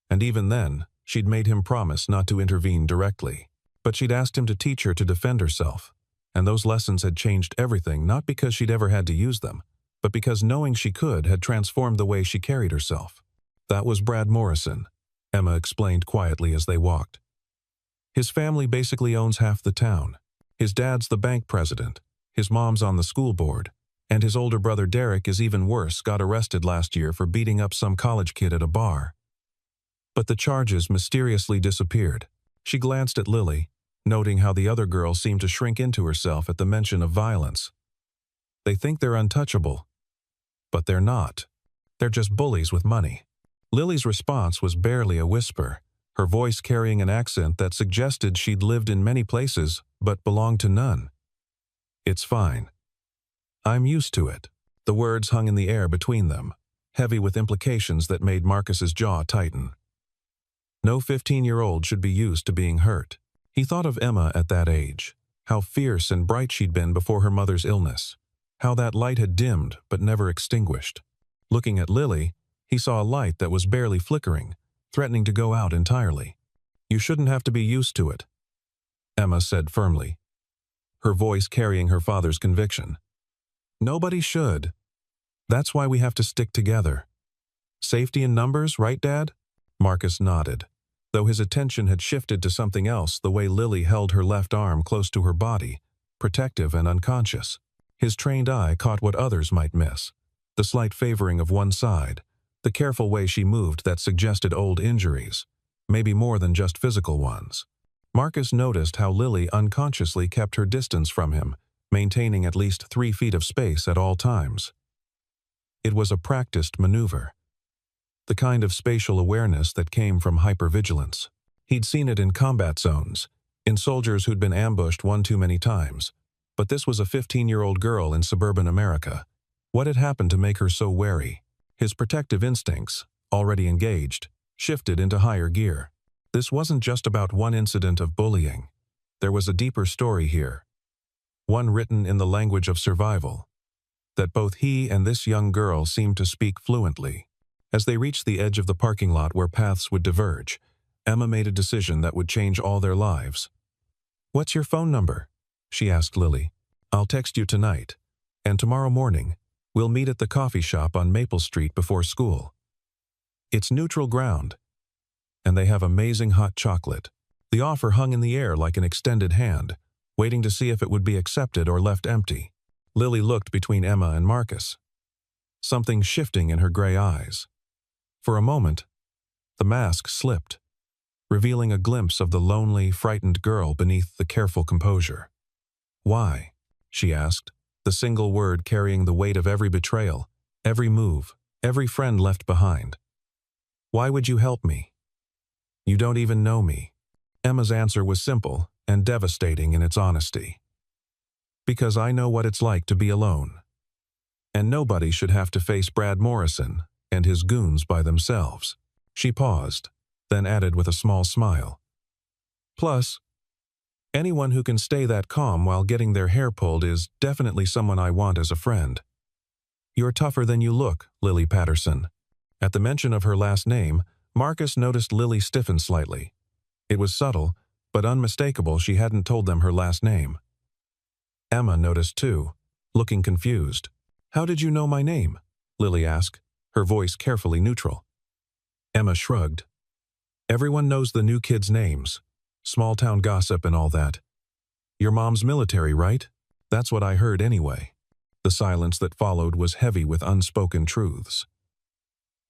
And even then, she'd made him promise not to intervene directly. But she'd asked him to teach her to defend herself, and those lessons had changed everything not because she'd ever had to use them, but because knowing she could had transformed the way she carried herself. That was Brad Morrison, Emma explained quietly as they walked. His family basically owns half the town. His dad's the bank president, his mom's on the school board, and his older brother Derek is even worse, got arrested last year for beating up some college kid at a bar. But the charges mysteriously disappeared. She glanced at Lily, noting how the other girl seemed to shrink into herself at the mention of violence. They think they're untouchable, but they're not. They're just bullies with money. Lily's response was barely a whisper, her voice carrying an accent that suggested she'd lived in many places but belonged to none. It's fine. I'm used to it. The words hung in the air between them, heavy with implications that made Marcus's jaw tighten. No 15-year-old should be used to being hurt. He thought of Emma at that age, how fierce and bright she'd been before her mother's illness, how that light had dimmed but never extinguished. Looking at Lily, he saw a light that was barely flickering, threatening to go out entirely. You shouldn't have to be used to it, Emma said firmly, her voice carrying her father's conviction. Nobody should. That's why we have to stick together. Safety in numbers, right, Dad? Marcus nodded, though his attention had shifted to something else, the way Lily held her left arm close to her body, protective and unconscious. His trained eye caught what others might miss, the slight favoring of one side, the careful way she moved that suggested old injuries, maybe more than just physical ones. Marcus noticed how Lily unconsciously kept her distance from him, maintaining at least 3 feet of space at all times. It was a practiced maneuver, the kind of spatial awareness that came from hypervigilance. He'd seen it in combat zones, in soldiers who'd been ambushed one too many times, but this was a 15-year-old girl in suburban America. What had happened to make her so wary? His protective instincts, already engaged, shifted into higher gear. This wasn't just about one incident of bullying. There was a deeper story here, one written in the language of survival, that both he and this young girl seemed to speak fluently. As they reached the edge of the parking lot where paths would diverge, Emma made a decision that would change all their lives. "What's your phone number?" she asked Lily. "I'll text you tonight, and tomorrow morning, we'll meet at the coffee shop on Maple Street before school. It's neutral ground, and they have amazing hot chocolate." The offer hung in the air like an extended hand, waiting to see if it would be accepted or left empty. Lily looked between Emma and Marcus, something shifting in her gray eyes. For a moment, the mask slipped, revealing a glimpse of the lonely, frightened girl beneath the careful composure. "Why?" she asked, the single word carrying the weight of every betrayal, every move, every friend left behind. "Why would you help me? You don't even know me." Emma's answer was simple and devastating in its honesty. "Because I know what it's like to be alone. And nobody should have to face Brad Morrison and his goons by themselves." She paused, then added with a small smile. "Plus, anyone who can stay that calm while getting their hair pulled is definitely someone I want as a friend." "You're tougher than you look, Lily Patterson." At the mention of her last name, Marcus noticed Lily stiffen slightly. It was subtle, but unmistakable she hadn't told them her last name. Emma noticed too, looking confused. "How did you know my name?" Lily asked, her voice carefully neutral. Emma shrugged. "Everyone knows the new kids' names. Small-town gossip and all that. Your mom's military, right? That's what I heard anyway." The silence that followed was heavy with unspoken truths.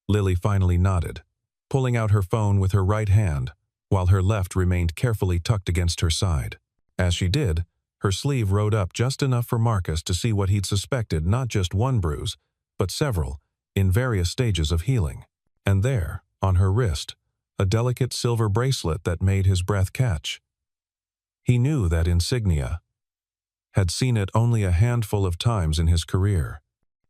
Lily finally nodded, pulling out her phone with her right hand, while her left remained carefully tucked against her side. As she did, her sleeve rode up just enough for Marcus to see what he'd suspected, not just one bruise, but several, in various stages of healing. And there, on her wrist, a delicate silver bracelet that made his breath catch. He knew that insignia, had seen it only a handful of times in his career.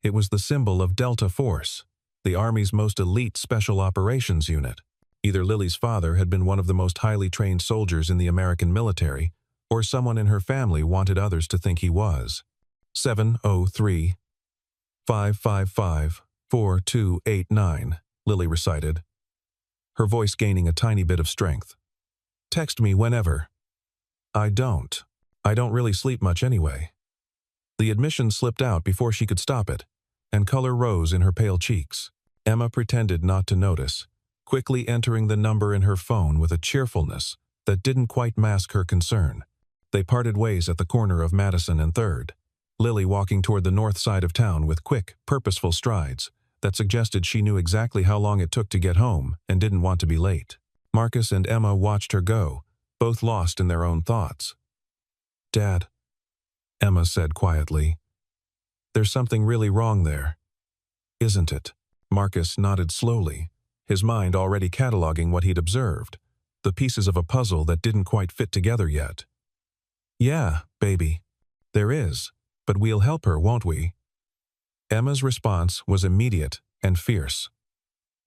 It was the symbol of Delta Force, the Army's most elite special operations unit. Either Lily's father had been one of the most highly trained soldiers in the American military, or someone in her family wanted others to think he was. 703-555-4289, Lily recited, her voice gaining a tiny bit of strength. "Text me whenever." I don't really sleep much anyway." The admission slipped out before she could stop it, and color rose in her pale cheeks. Emma pretended not to notice, quickly entering the number in her phone with a cheerfulness that didn't quite mask her concern. They parted ways at the corner of Madison and 3rd, Lily walking toward the north side of town with quick, purposeful strides that suggested she knew exactly how long it took to get home and didn't want to be late. Marcus and Emma watched her go, both lost in their own thoughts. "Dad," Emma said quietly, "there's something really wrong there, isn't it?" Marcus nodded slowly, his mind already cataloging what he'd observed, the pieces of a puzzle that didn't quite fit together yet. "Yeah, baby, there is, but we'll help her, won't we?" Emma's response was immediate and fierce.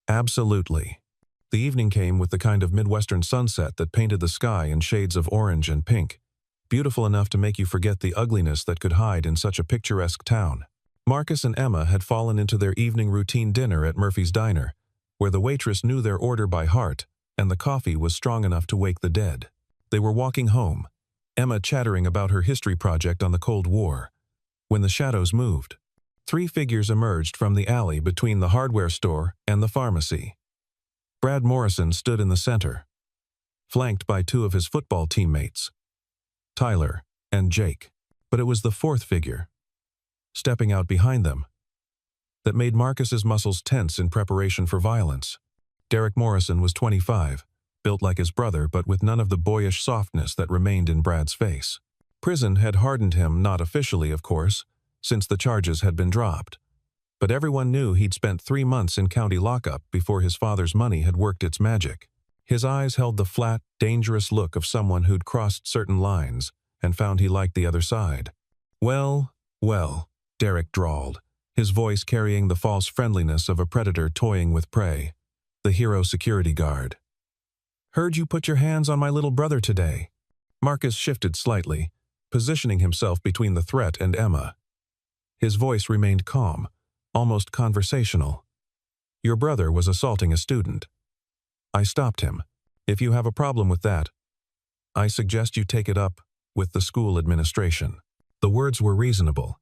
"Absolutely." The evening came with the kind of Midwestern sunset that painted the sky in shades of orange and pink, beautiful enough to make you forget the ugliness that could hide in such a picturesque town. Marcus and Emma had fallen into their evening routine dinner at Murphy's Diner, where the waitress knew their order by heart and the coffee was strong enough to wake the dead. They were walking home, Emma chattering about her history project on the Cold War, when the shadows moved. 3 figures emerged from the alley between the hardware store and the pharmacy. Brad Morrison stood in the center, flanked by 2 of his football teammates, Tyler and Jake. But it was the 4th figure, stepping out behind them, that made Marcus's muscles tense in preparation for violence. Derek Morrison was 25, built like his brother but with none of the boyish softness that remained in Brad's face. Prison had hardened him, not officially, of course, since the charges had been dropped. But everyone knew he'd spent 3 months in county lockup before his father's money had worked its magic. His eyes held the flat, dangerous look of someone who'd crossed certain lines and found he liked the other side. Well, Derek drawled, his voice carrying the false friendliness of a predator toying with prey. "The hero security guard." Heard you put your hands on my little brother today. Marcus shifted slightly, positioning himself between the threat and Emma. His voice remained calm, almost conversational. Your brother was assaulting a student. I stopped him. If you have a problem with that, I suggest you take it up with the school administration. The words were reasonable,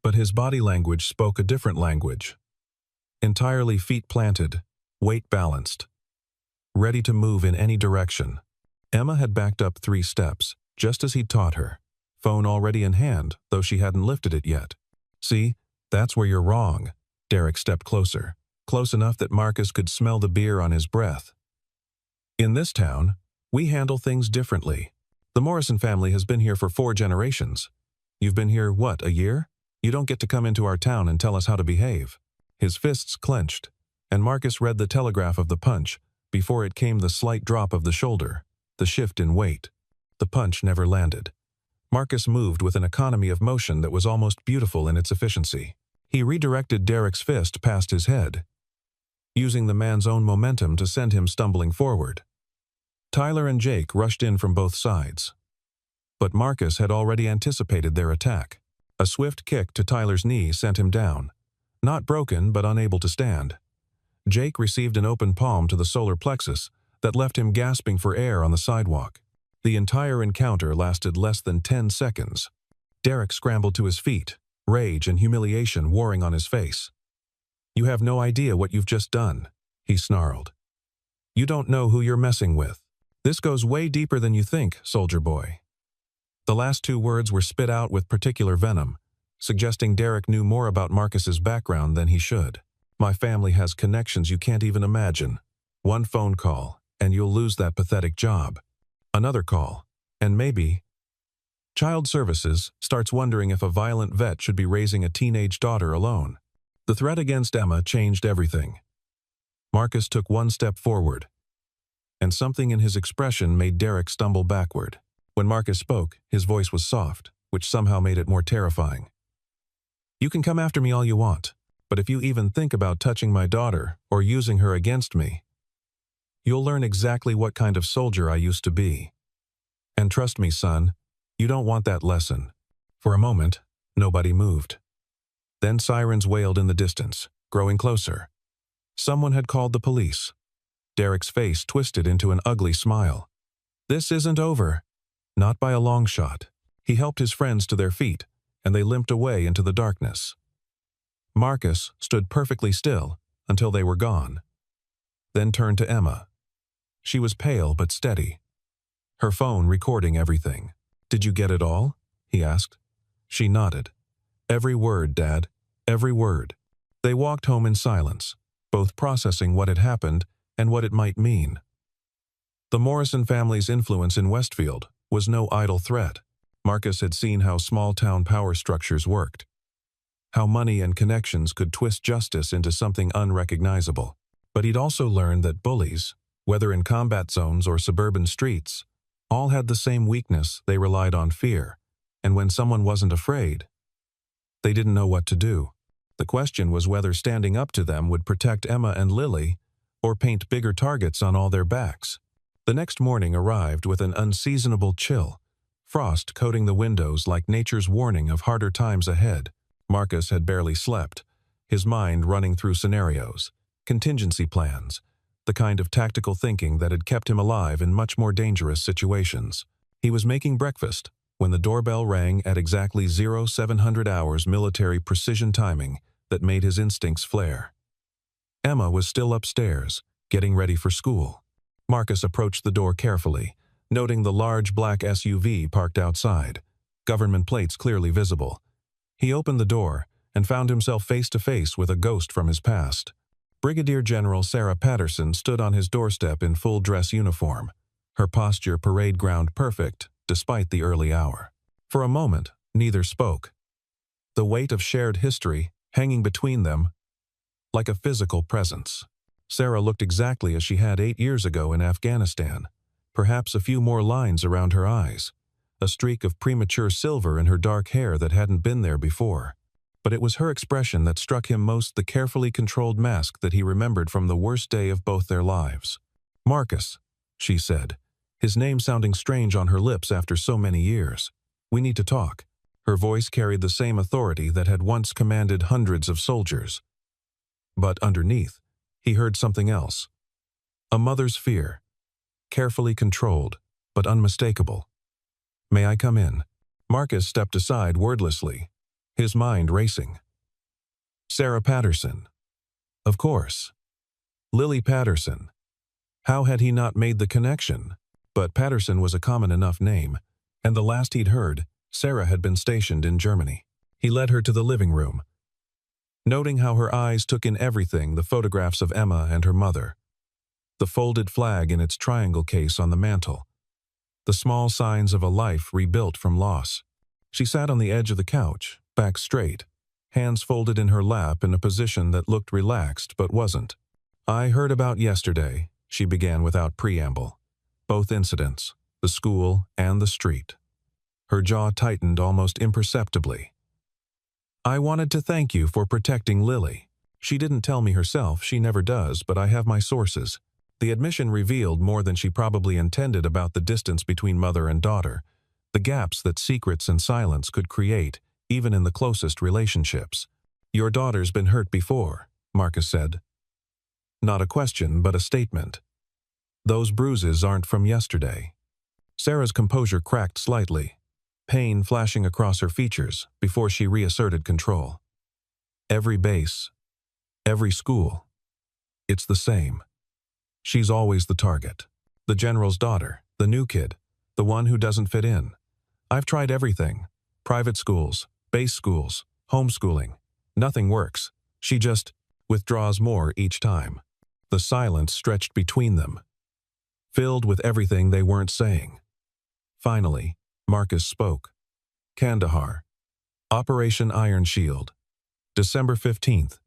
but his body language spoke a different language. Entirely feet planted, weight balanced, ready to move in any direction. Emma had backed up 3 steps, just as he'd taught her, phone already in hand, though she hadn't lifted it yet. See, that's where you're wrong. Derek stepped closer, close enough that Marcus could smell the beer on his breath. In this town, we handle things differently. The Morrison family has been here for 4 generations. You've been here, what, a year? You don't get to come into our town and tell us how to behave. His fists clenched, and Marcus read the telegraph of the punch before it came the slight drop of the shoulder, the shift in weight. The punch never landed. Marcus moved with an economy of motion that was almost beautiful in its efficiency. He redirected Derek's fist past his head, using the man's own momentum to send him stumbling forward. Tyler and Jake rushed in from both sides, but Marcus had already anticipated their attack. A swift kick to Tyler's knee sent him down, not broken but unable to stand. Jake received an open palm to the solar plexus that left him gasping for air on the sidewalk. The entire encounter lasted less than 10 seconds. Derek scrambled to his feet, rage and humiliation warring on his face. You have no idea what you've just done, he snarled. You don't know who you're messing with. This goes way deeper than you think, soldier boy. The last 2 words were spit out with particular venom, suggesting Derek knew more about Marcus's background than he should. My family has connections you can't even imagine. 1 phone call, and you'll lose that pathetic job. Another call, and maybe Child Services starts wondering if a violent vet should be raising a teenage daughter alone. The threat against Emma changed everything. Marcus took 1 step forward, and something in his expression made Derek stumble backward. When Marcus spoke, his voice was soft, which somehow made it more terrifying. You can come after me all you want, but if you even think about touching my daughter or using her against me, you'll learn exactly what kind of soldier I used to be. And trust me, son, you don't want that lesson. For a moment, nobody moved. Then sirens wailed in the distance, growing closer. Someone had called the police. Derek's face twisted into an ugly smile. This isn't over. Not by a long shot. He helped his friends to their feet, and they limped away into the darkness. Marcus stood perfectly still until they were gone, then turned to Emma. She was pale but steady, her phone recording everything. Did you get it all? He asked. She nodded. Every word, Dad. Every word. They walked home in silence, both processing what had happened and what it might mean. The Morrison family's influence in Westfield was no idle threat. Marcus had seen how small-town power structures worked, how money and connections could twist justice into something unrecognizable. But he'd also learned that bullies, whether in combat zones or suburban streets, all had the same weakness. They relied on fear, and when someone wasn't afraid, they didn't know what to do. The question was whether standing up to them would protect Emma and Lily or paint bigger targets on all their backs. The next morning arrived with an unseasonable chill, frost coating the windows like nature's warning of harder times ahead. Marcus had barely slept, his mind running through scenarios, contingency plans, the kind of tactical thinking that had kept him alive in much more dangerous situations. He was making breakfast when the doorbell rang at exactly 0700 hours military precision timing that made his instincts flare. Emma was still upstairs, getting ready for school. Marcus approached the door carefully, noting the large black SUV parked outside, government plates clearly visible. He opened the door and found himself face to face with a ghost from his past. Brigadier General Sarah Patterson stood on his doorstep in full dress uniform, her posture parade ground perfect despite the early hour. For a moment, neither spoke, the weight of shared history hanging between them like a physical presence. Sarah looked exactly as she had 8 years ago in Afghanistan, perhaps a few more lines around her eyes, a streak of premature silver in her dark hair that hadn't been there before. But it was her expression that struck him most, the carefully controlled mask that he remembered from the worst day of both their lives. Marcus, she said, his name sounding strange on her lips after so many years. "We need to talk." Her voice carried the same authority that had once commanded hundreds of soldiers. But underneath, he heard something else. A mother's fear, carefully controlled, but unmistakable. "May I come in?" Marcus stepped aside wordlessly, his mind racing. Sarah Patterson. Of course. Lily Patterson. How had he not made the connection? But Patterson was a common enough name, and the last he'd heard, Sarah had been stationed in Germany. He led her to the living room, noting how her eyes took in everything, the photographs of Emma and her mother, the folded flag in its triangle case on the mantel, the small signs of a life rebuilt from loss. She sat on the edge of the couch, back straight, hands folded in her lap in a position that looked relaxed but wasn't. "I heard about yesterday," she began without preamble. "Both incidents, the school and the street." Her jaw tightened almost imperceptibly. "I wanted to thank you for protecting Lily. She didn't tell me herself, she never does, but I have my sources." The admission revealed more than she probably intended about the distance between mother and daughter, the gaps that secrets and silence could create, even in the closest relationships. "Your daughter's been hurt before," Marcus said. Not a question, but a statement. "Those bruises aren't from yesterday." Sarah's composure cracked slightly, pain flashing across her features before she reasserted control. "Every base, every school, it's the same. She's always the target. The general's daughter, the new kid, the one who doesn't fit in. I've tried everything. Private schools, base schools, homeschooling. Nothing works. She just withdraws more each time." The silence stretched between them, filled with everything they weren't saying. Finally, Marcus spoke. "Kandahar. Operation Iron Shield. December 15th,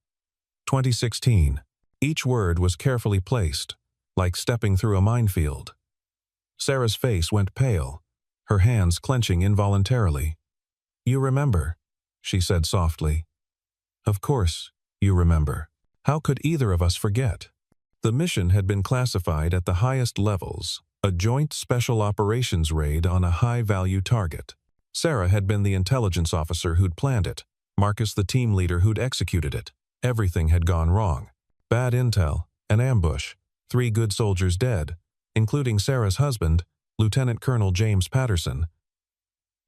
2016. Each word was carefully placed, like stepping through a minefield. Sarah's face went pale, her hands clenching involuntarily. "You remember," she said softly. "Of course, you remember. How could either of us forget?" The mission had been classified at the highest levels, a joint special operations raid on a high-value target. Sarah had been the intelligence officer who'd planned it, Marcus the team leader who'd executed it. Everything had gone wrong. Bad intel, an ambush, 3 good soldiers dead, including Sarah's husband, Lieutenant Colonel James Patterson,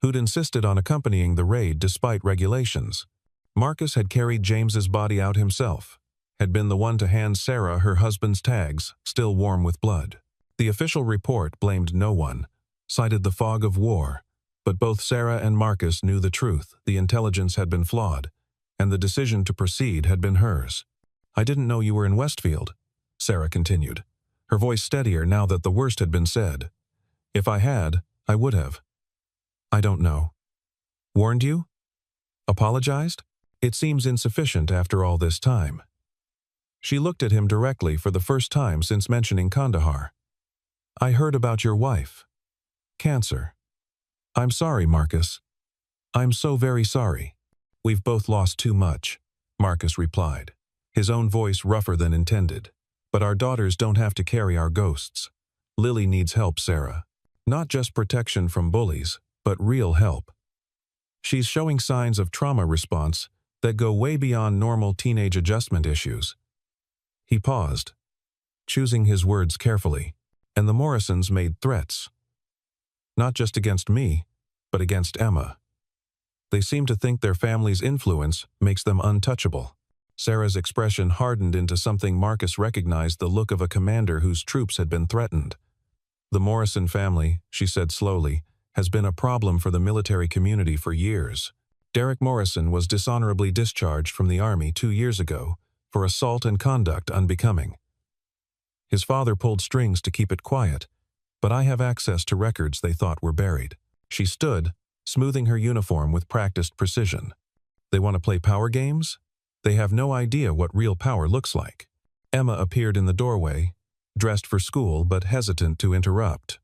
who'd insisted on accompanying the raid despite regulations. Marcus had carried James's body out himself, had been the one to hand Sarah her husband's tags, still warm with blood. The official report blamed no one, cited the fog of war, but both Sarah and Marcus knew the truth. The intelligence had been flawed, and the decision to proceed had been hers. "I didn't know you were in Westfield," Sarah continued, her voice steadier now that the worst had been said. "If I had, I would have." "I don't know." "Warned you? Apologized? It seems insufficient after all this time." She looked at him directly for the first time since mentioning Kandahar. "I heard about your wife. Cancer." "I'm sorry, Marcus. I'm so very sorry. We've both lost too much," Marcus replied, his own voice rougher than intended. "But our daughters don't have to carry our ghosts. Lily needs help, Sarah. Not just protection from bullies, but real help. She's showing signs of trauma response that go way beyond normal teenage adjustment issues." He paused, choosing his words carefully, and the Morrisons made threats. Not just against me, but against Emma. They seem to think their family's influence makes them untouchable. Sarah's expression hardened into something Marcus recognized, the look of a commander whose troops had been threatened. "The Morrison family," she said slowly, "has been a problem for the military community for years. Derek Morrison was dishonorably discharged from the Army 2 years ago for assault and conduct unbecoming. His father pulled strings to keep it quiet, but I have access to records they thought were buried." She stood, smoothing her uniform with practiced precision. "They want to play power games? They have no idea what real power looks like." Emma appeared in the doorway, dressed for school but hesitant to interrupt.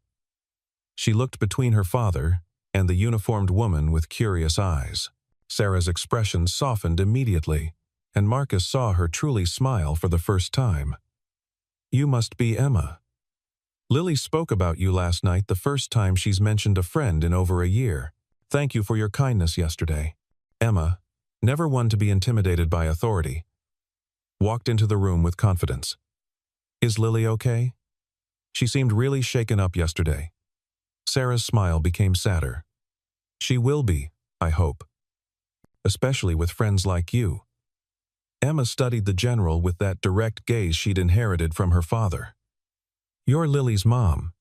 She looked between her father and the uniformed woman with curious eyes. Sarah's expression softened immediately, and Marcus saw her truly smile for the first time. "You must be Emma." Lily spoke about you last night, the first time she's mentioned a friend in over a year. Thank you for your kindness yesterday. Emma, never one to be intimidated by authority, walked into the room with confidence. Is Lily okay? She seemed really shaken up yesterday. Sarah's smile became sadder. She will be, I hope. Especially with friends like you. Emma studied the general with that direct gaze she'd inherited from her father. You're Lily's mom.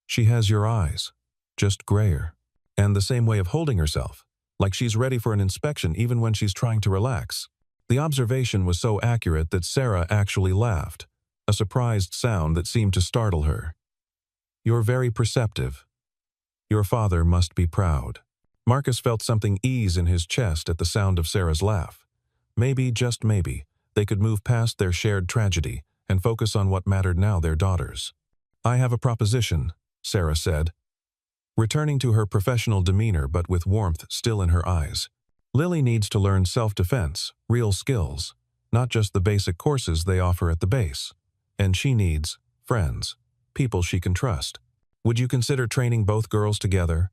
She has your eyes, just grayer, and the same way of holding herself, like she's ready for an inspection even when she's trying to relax. The observation was so accurate that Sarah actually laughed, a surprised sound that seemed to startle her. You're very perceptive. Your father must be proud. Marcus felt something ease in his chest at the sound of Sarah's laugh. Maybe, just maybe, they could move past their shared tragedy and focus on what mattered now, their daughters. I have a proposition, Sarah said, returning to her professional demeanor but with warmth still in her eyes. Lily needs to learn self-defense, real skills, not just the basic courses they offer at the base. And she needs friends, people she can trust. Would you consider training both girls together?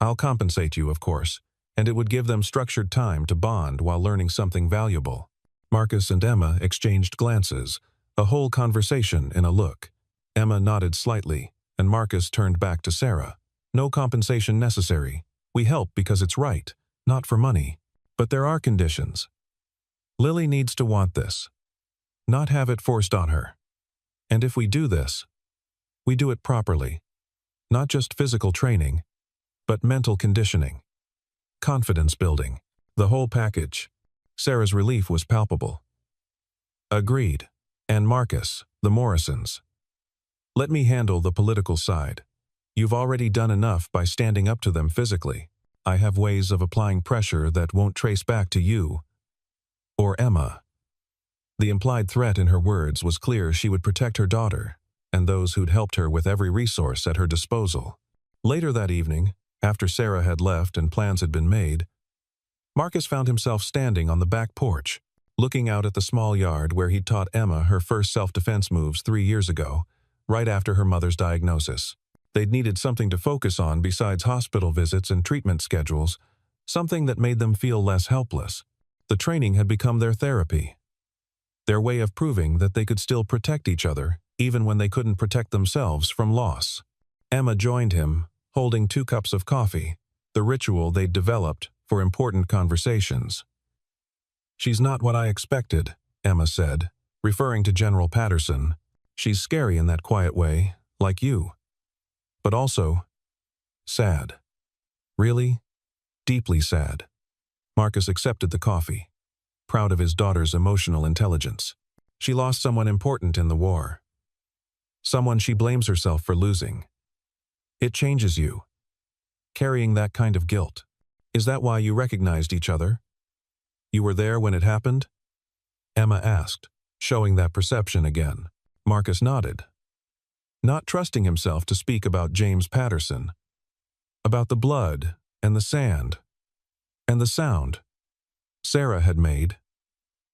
I'll compensate you, of course, and it would give them structured time to bond while learning something valuable. Marcus and Emma exchanged glances, a whole conversation in a look. Emma nodded slightly, and Marcus turned back to Sarah. No compensation necessary. We help because it's right, not for money. But there are conditions. Lily needs to want this, not have it forced on her. And if we do this, we do it properly. Not just physical training, but mental conditioning, confidence building, the whole package. Sarah's relief was palpable. Agreed. And Marcus, the Morrisons. Let me handle the political side. You've already done enough by standing up to them physically. I have ways of applying pressure that won't trace back to you or Emma. The implied threat in her words was clear. She would protect her daughter and those who'd helped her with every resource at her disposal. Later that evening, after Sarah had left and plans had been made, Marcus found himself standing on the back porch, looking out at the small yard where he'd taught Emma her first self-defense moves 3 years ago, right after her mother's diagnosis. They'd needed something to focus on besides hospital visits and treatment schedules, something that made them feel less helpless. The training had become their therapy, their way of proving that they could still protect each other, even when they couldn't protect themselves from loss. Emma joined him, holding 2 cups of coffee, the ritual they'd developed for important conversations. She's not what I expected, Emma said, referring to General Patterson. She's scary in that quiet way, like you. But also sad. Really? Deeply sad. Marcus accepted the coffee, proud of his daughter's emotional intelligence. She lost someone important in the war. Someone she blames herself for losing. It changes you. Carrying that kind of guilt. Is that why you recognized each other? You were there when it happened? Emma asked, showing that perception again. Marcus nodded, not trusting himself to speak about James Patterson, about the blood and the sand and the sound Sarah had made.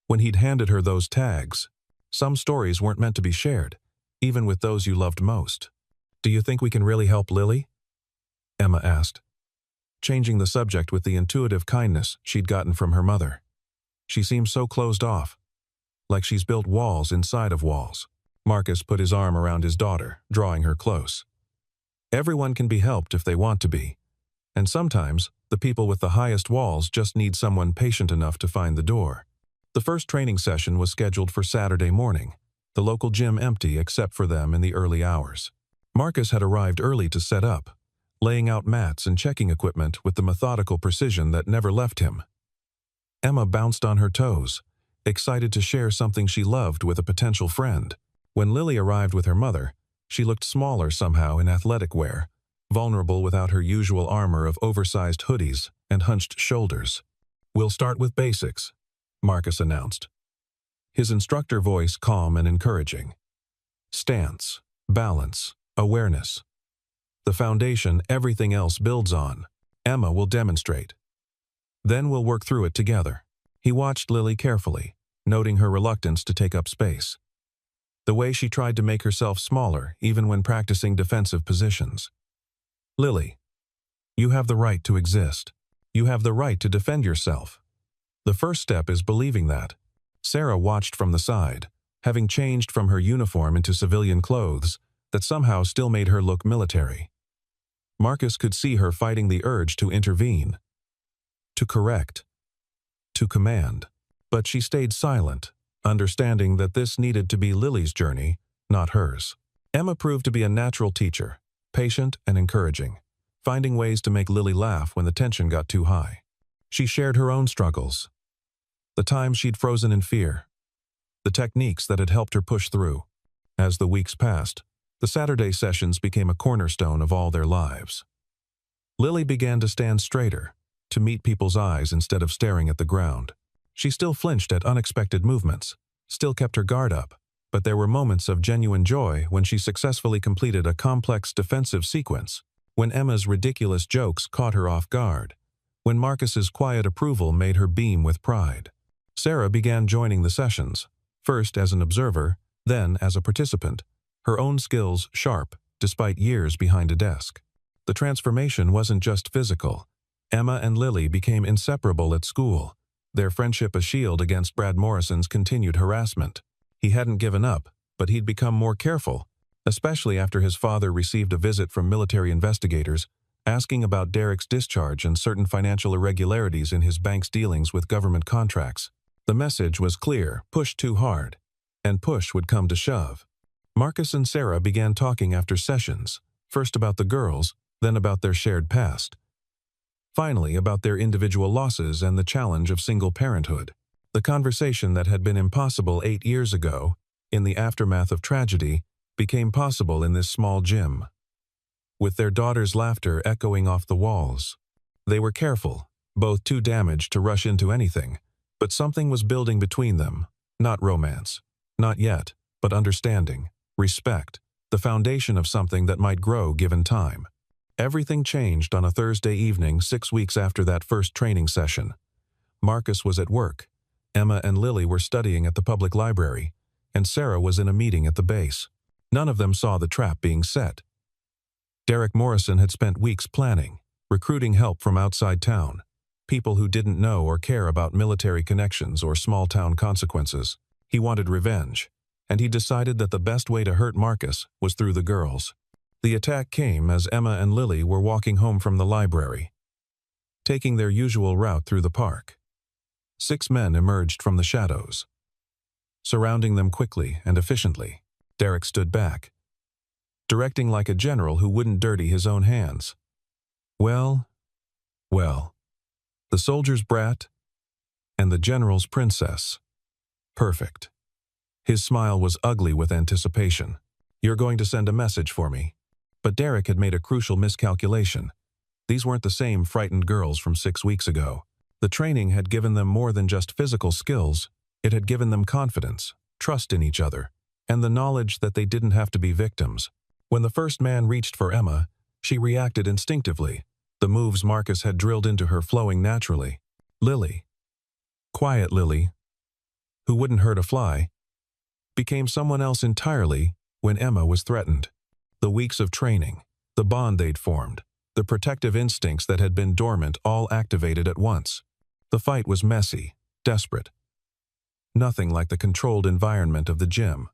When he'd handed her those tags, some stories weren't meant to be shared, even with those you loved most. Do you think we can really help Lily? Emma asked, changing the subject with the intuitive kindness she'd gotten from her mother. She seems so closed off, like she's built walls inside of walls. Marcus put his arm around his daughter, drawing her close. Everyone can be helped if they want to be, and sometimes the people with the highest walls just need someone patient enough to find the door. The first training session was scheduled for Saturday morning, the local gym empty except for them in the early hours. Marcus had arrived early to set up, laying out mats and checking equipment with the methodical precision that never left him. Emma bounced on her toes, excited to share something she loved with a potential friend. When Lily arrived with her mother, she looked smaller somehow in athletic wear, vulnerable without her usual armor of oversized hoodies and hunched shoulders. We'll start with basics, Marcus announced, his instructor voice calm and encouraging. Stance, balance, awareness. The foundation everything else builds on. Emma will demonstrate. Then we'll work through it together. He watched Lily carefully, noting her reluctance to take up space. The way she tried to make herself smaller even when practicing defensive positions. Lily, you have the right to exist. You have the right to defend yourself. The first step is believing that. Sarah watched from the side, having changed from her uniform into civilian clothes that somehow still made her look military. Marcus could see her fighting the urge to intervene, to correct, to command. But she stayed silent, understanding that this needed to be Lily's journey, not hers. Emma proved to be a natural teacher, patient and encouraging, finding ways to make Lily laugh when the tension got too high. She shared her own struggles, the times she'd frozen in fear, the techniques that had helped her push through. As the weeks passed, the Saturday sessions became a cornerstone of all their lives. Lily began to stand straighter, to meet people's eyes instead of staring at the ground. She still flinched at unexpected movements, still kept her guard up, but there were moments of genuine joy when she successfully completed a complex defensive sequence, when Emma's ridiculous jokes caught her off guard, when Marcus's quiet approval made her beam with pride. Sarah began joining the sessions, first as an observer, then as a participant, her own skills sharp despite years behind a desk. The transformation wasn't just physical. Emma and Lily became inseparable at school, their friendship a shield against Brad Morrison's continued harassment. He hadn't given up, but he'd become more careful, especially after his father received a visit from military investigators asking about Derek's discharge and certain financial irregularities in his bank's dealings with government contracts. The message was clear: push too hard, and push would come to shove. Marcus and Sarah began talking after sessions, first about the girls, then about their shared past. Finally, about their individual losses and the challenge of single parenthood. The conversation that had been impossible 8 years ago, in the aftermath of tragedy, became possible in this small gym. With their daughter's laughter echoing off the walls. They were careful, both too damaged to rush into anything, but something was building between them. Not romance. Not yet, but understanding, respect, the foundation of something that might grow given time. Everything changed on a Thursday evening 6 weeks after that first training session. Marcus was at work, Emma and Lily were studying at the public library, and Sarah was in a meeting at the base. None of them saw the trap being set. Derek Morrison had spent weeks planning, recruiting help from outside town, people who didn't know or care about military connections or small-town consequences. He wanted revenge, and he decided that the best way to hurt Marcus was through the girls. The attack came as Emma and Lily were walking home from the library, taking their usual route through the park. 6 men emerged from the shadows, surrounding them quickly and efficiently. Derek stood back, directing like a general who wouldn't dirty his own hands. Well, the soldier's brat and the general's princess. Perfect. His smile was ugly with anticipation. You're going to send a message for me. But Derek had made a crucial miscalculation. These weren't the same frightened girls from 6 weeks ago. The training had given them more than just physical skills. It had given them confidence, trust in each other, and the knowledge that they didn't have to be victims. When the first man reached for Emma, she reacted instinctively, the moves Marcus had drilled into her flowing naturally. Lily, quiet Lily, who wouldn't hurt a fly, became someone else entirely when Emma was threatened. The weeks of training, the bond they'd formed, the protective instincts that had been dormant all activated at once. The fight was messy, desperate. Nothing like the controlled environment of the gym.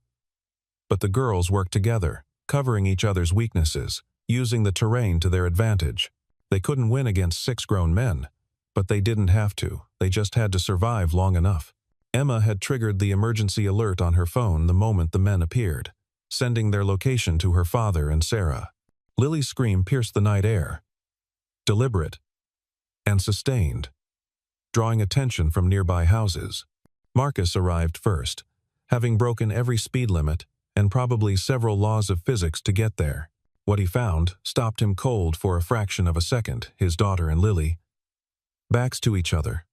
But the girls worked together, covering each other's weaknesses, using the terrain to their advantage. They couldn't win against 6 grown men, but they didn't have to. They just had to survive long enough. Emma had triggered the emergency alert on her phone the moment the men appeared, sending their location to her father and Sarah. Lily's scream pierced the night air, deliberate and sustained, drawing attention from nearby houses. Marcus arrived first, having broken every speed limit and probably several laws of physics to get there. What he found stopped him cold for a fraction of a second. His daughter and Lily, backs to each other,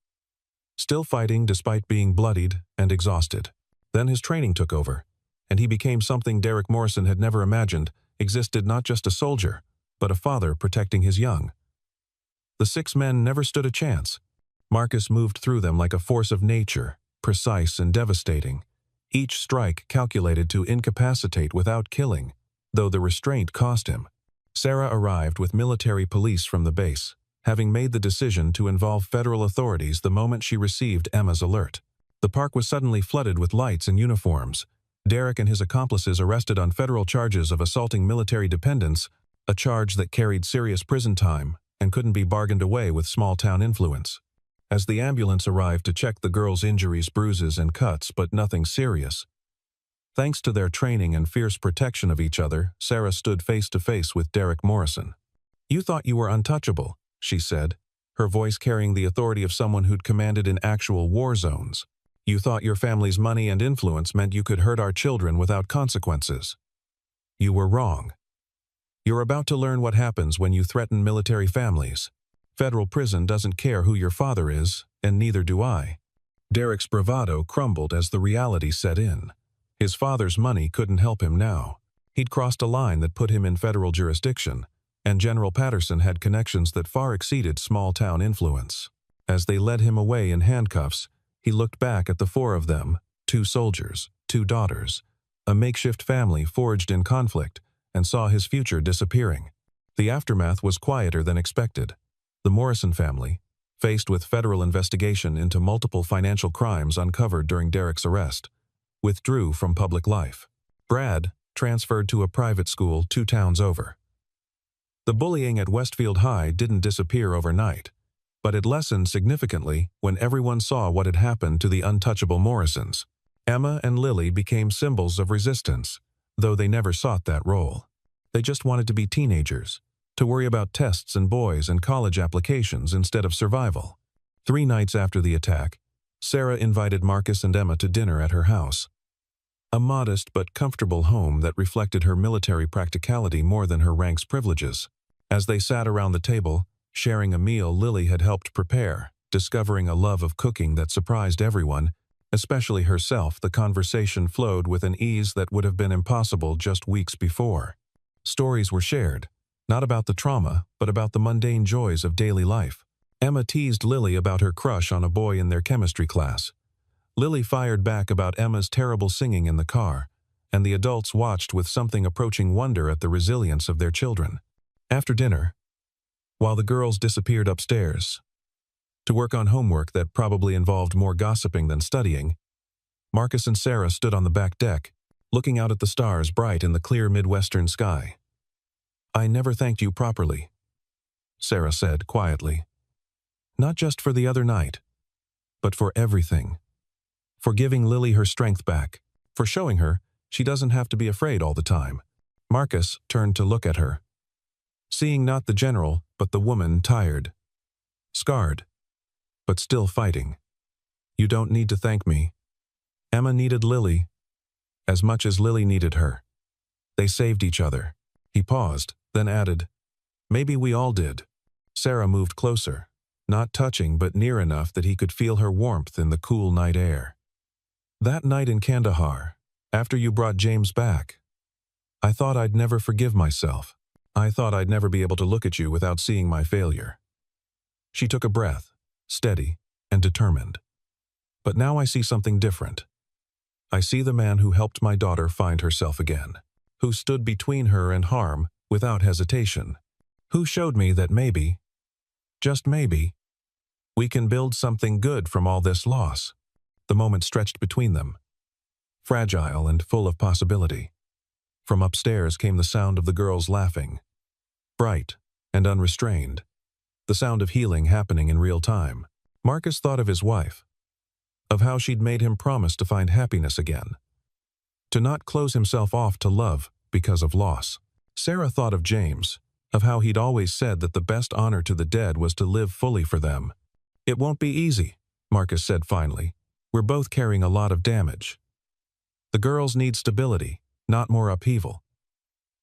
still fighting despite being bloodied and exhausted. Then his training took over, and he became something Derek Morrison had never imagined existed: not just a soldier, but a father protecting his young. The 6 men never stood a chance. Marcus moved through them like a force of nature, precise and devastating. each strike calculated to incapacitate without killing, though the restraint cost him. Sarah arrived with military police from the base, having made the decision to involve federal authorities the moment she received Emma's alert. The park was suddenly flooded with lights and uniforms. Derek and his accomplices arrested on federal charges of assaulting military dependents, a charge that carried serious prison time and couldn't be bargained away with small-town influence. As the ambulance arrived to check the girls' injuries, bruises, and cuts, but nothing serious. Thanks to their training and fierce protection of each other, Sarah stood face to face with Derek Morrison. "You thought you were untouchable," she said, her voice carrying the authority of someone who'd commanded in actual war zones. "You thought your family's money and influence meant you could hurt our children without consequences. You were wrong. You're about to learn what happens when you threaten military families. Federal prison doesn't care who your father is, and neither do I." Derek's bravado crumbled as the reality set in. His father's money couldn't help him now. He'd crossed a line that put him in federal jurisdiction, and General Patterson had connections that far exceeded small-town influence. As they led him away in handcuffs, he looked back at the four of them, 2 soldiers, 2 daughters, a makeshift family forged in conflict, and saw his future disappearing. The aftermath was quieter than expected. The Morrison family, faced with federal investigation into multiple financial crimes uncovered during Derek's arrest, withdrew from public life. Brad transferred to a private school 2 towns over. The bullying at Westfield High didn't disappear overnight, but it lessened significantly when everyone saw what had happened to the untouchable Morrisons. Emma and Lily became symbols of resistance, though they never sought that role. They just wanted to be teenagers, to worry about tests and boys and college applications instead of survival. 3 nights after the attack, Sarah invited Marcus and Emma to dinner at her house. A modest but comfortable home that reflected her military practicality more than her rank's privileges. As they sat around the table, sharing a meal Lily had helped prepare, discovering a love of cooking that surprised everyone, especially herself, the conversation flowed with an ease that would have been impossible just weeks before. Stories were shared, not about the trauma, but about the mundane joys of daily life. Emma teased Lily about her crush on a boy in their chemistry class. Lily fired back about Emma's terrible singing in the car, and the adults watched with something approaching wonder at the resilience of their children. After dinner, while the girls disappeared upstairs to work on homework that probably involved more gossiping than studying, Marcus and Sarah stood on the back deck, looking out at the stars bright in the clear Midwestern sky. "I never thanked you properly," Sarah said quietly. "Not just for the other night, but for everything. For giving Lily her strength back, for showing her she doesn't have to be afraid all the time." Marcus turned to look at her, seeing not the general, but the woman, tired, scarred, but still fighting. "You don't need to thank me. Emma needed Lily as much as Lily needed her. They saved each other." He paused, then added, "Maybe we all did." Sarah moved closer, not touching but near enough that he could feel her warmth in the cool night air. "That night in Kandahar, after you brought James back, I thought I'd never forgive myself. I thought I'd never be able to look at you without seeing my failure." She took a breath, steady and determined. "But now I see something different. I see the man who helped my daughter find herself again, who stood between her and harm without hesitation, who showed me that maybe, just maybe, we can build something good from all this loss." The moment stretched between them, fragile and full of possibility. From upstairs came the sound of the girls laughing, bright and unrestrained, the sound of healing happening in real time. Marcus thought of his wife, of how she'd made him promise to find happiness again, to not close himself off to love because of loss. Sarah thought of James, of how he'd always said that the best honor to the dead was to live fully for them. "It won't be easy," Marcus said finally. "We're both carrying a lot of damage. The girls need stability, not more upheaval."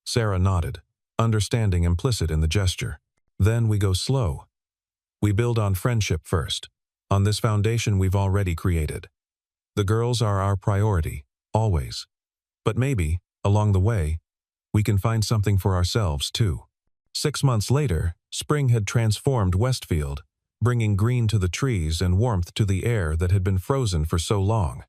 Sarah nodded, understanding implicit in the gesture. "Then we go slow. We build on friendship first, on this foundation we've already created. The girls are our priority, always. But maybe, along the way, we can find something for ourselves too." 6 months later, spring had transformed Westfield, bringing green to the trees and warmth to the air that had been frozen for so long.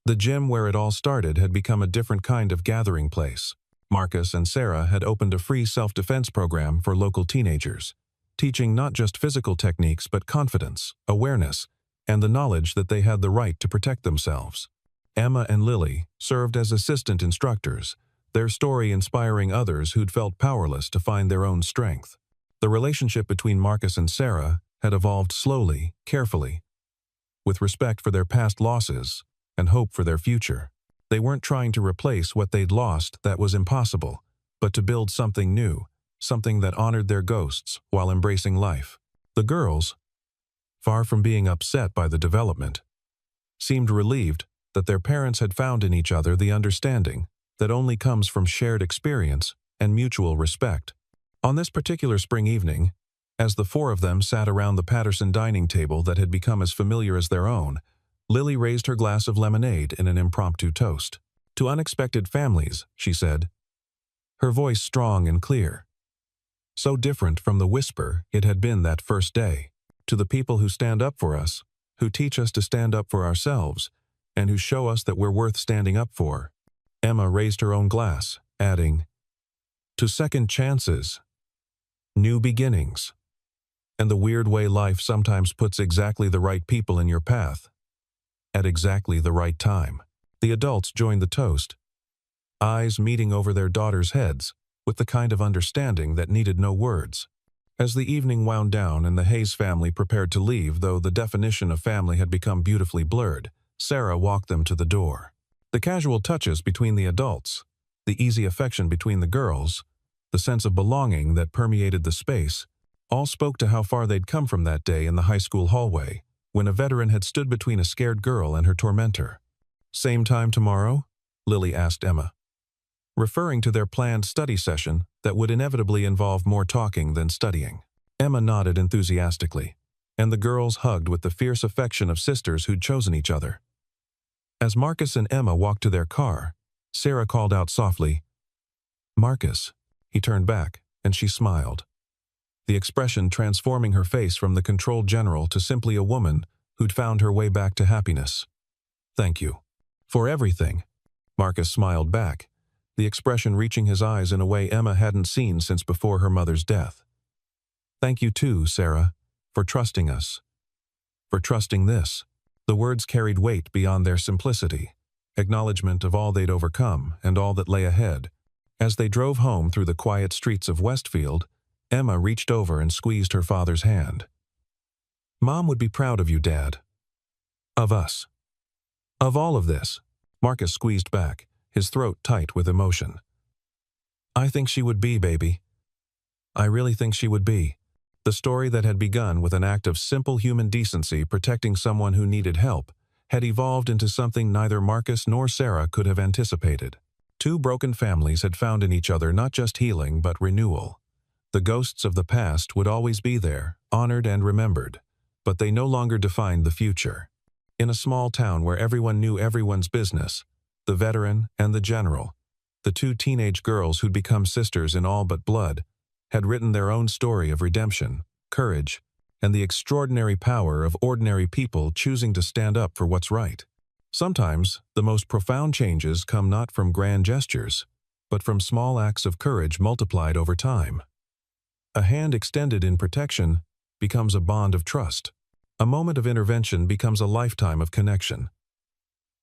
The gym where it all started had become a different kind of gathering place. Marcus and Sarah had opened a free self-defense program for local teenagers, teaching not just physical techniques but confidence, awareness, and the knowledge that they had the right to protect themselves. Emma and Lily served as assistant instructors, their story inspiring others who'd felt powerless to find their own strength. The relationship between Marcus and Sarah had evolved slowly, carefully, with respect for their past losses and hope for their future. They weren't trying to replace what they'd lost, that was impossible, but to build something new, something that honored their ghosts while embracing life. The girls, far from being upset by the development, seemed relieved that their parents had found in each other the understanding that only comes from shared experience and mutual respect. On this particular spring evening, as the four of them sat around the Patterson dining table that had become as familiar as their own, Lily raised her glass of lemonade in an impromptu toast. "To unexpected families," she said, her voice strong and clear. So different from the whisper it had been that first day. "To the people who stand up for us, who teach us to stand up for ourselves, and who show us that we're worth standing up for." Emma raised her own glass, adding, "To second chances, new beginnings, and the weird way life sometimes puts exactly the right people in your path, at exactly the right time." The adults joined the toast, eyes meeting over their daughters' heads with the kind of understanding that needed no words. As the evening wound down and the Hayes family prepared to leave, though the definition of family had become beautifully blurred, Sarah walked them to the door. The casual touches between the adults, the easy affection between the girls, the sense of belonging that permeated the space, all spoke to how far they'd come from that day in the high school hallway, when a veteran had stood between a scared girl and her tormentor. "Same time tomorrow?" Lily asked Emma, referring to their planned study session that would inevitably involve more talking than studying. Emma nodded enthusiastically, and the girls hugged with the fierce affection of sisters who'd chosen each other. As Marcus and Emma walked to their car, Sarah called out softly, "Marcus." He turned back, and she smiled, the expression transforming her face from the controlled general to simply a woman who'd found her way back to happiness. "Thank you for everything," Marcus smiled back, the expression reaching his eyes in a way Emma hadn't seen since before her mother's death. "Thank you too, Sarah, for trusting us. For trusting this." The words carried weight beyond their simplicity, acknowledgement of all they'd overcome and all that lay ahead. As they drove home through the quiet streets of Westfield, Emma reached over and squeezed her father's hand. "Mom would be proud of you, Dad. Of us. Of all of this." Marcus squeezed back, his throat tight with emotion. "I think she would be, baby. I really think she would be." The story that had begun with an act of simple human decency protecting someone who needed help had evolved into something neither Marcus nor Sarah could have anticipated. Two broken families had found in each other not just healing but renewal. The ghosts of the past would always be there, honored and remembered, but they no longer defined the future. In a small town where everyone knew everyone's business, the veteran and the general, the two teenage girls who'd become sisters in all but blood, had written their own story of redemption, courage, and the extraordinary power of ordinary people choosing to stand up for what's right. Sometimes, the most profound changes come not from grand gestures, but from small acts of courage multiplied over time. A hand extended in protection becomes a bond of trust. A moment of intervention becomes a lifetime of connection.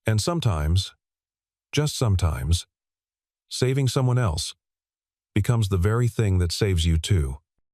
And sometimes, just sometimes, saving someone else becomes the very thing that saves you too.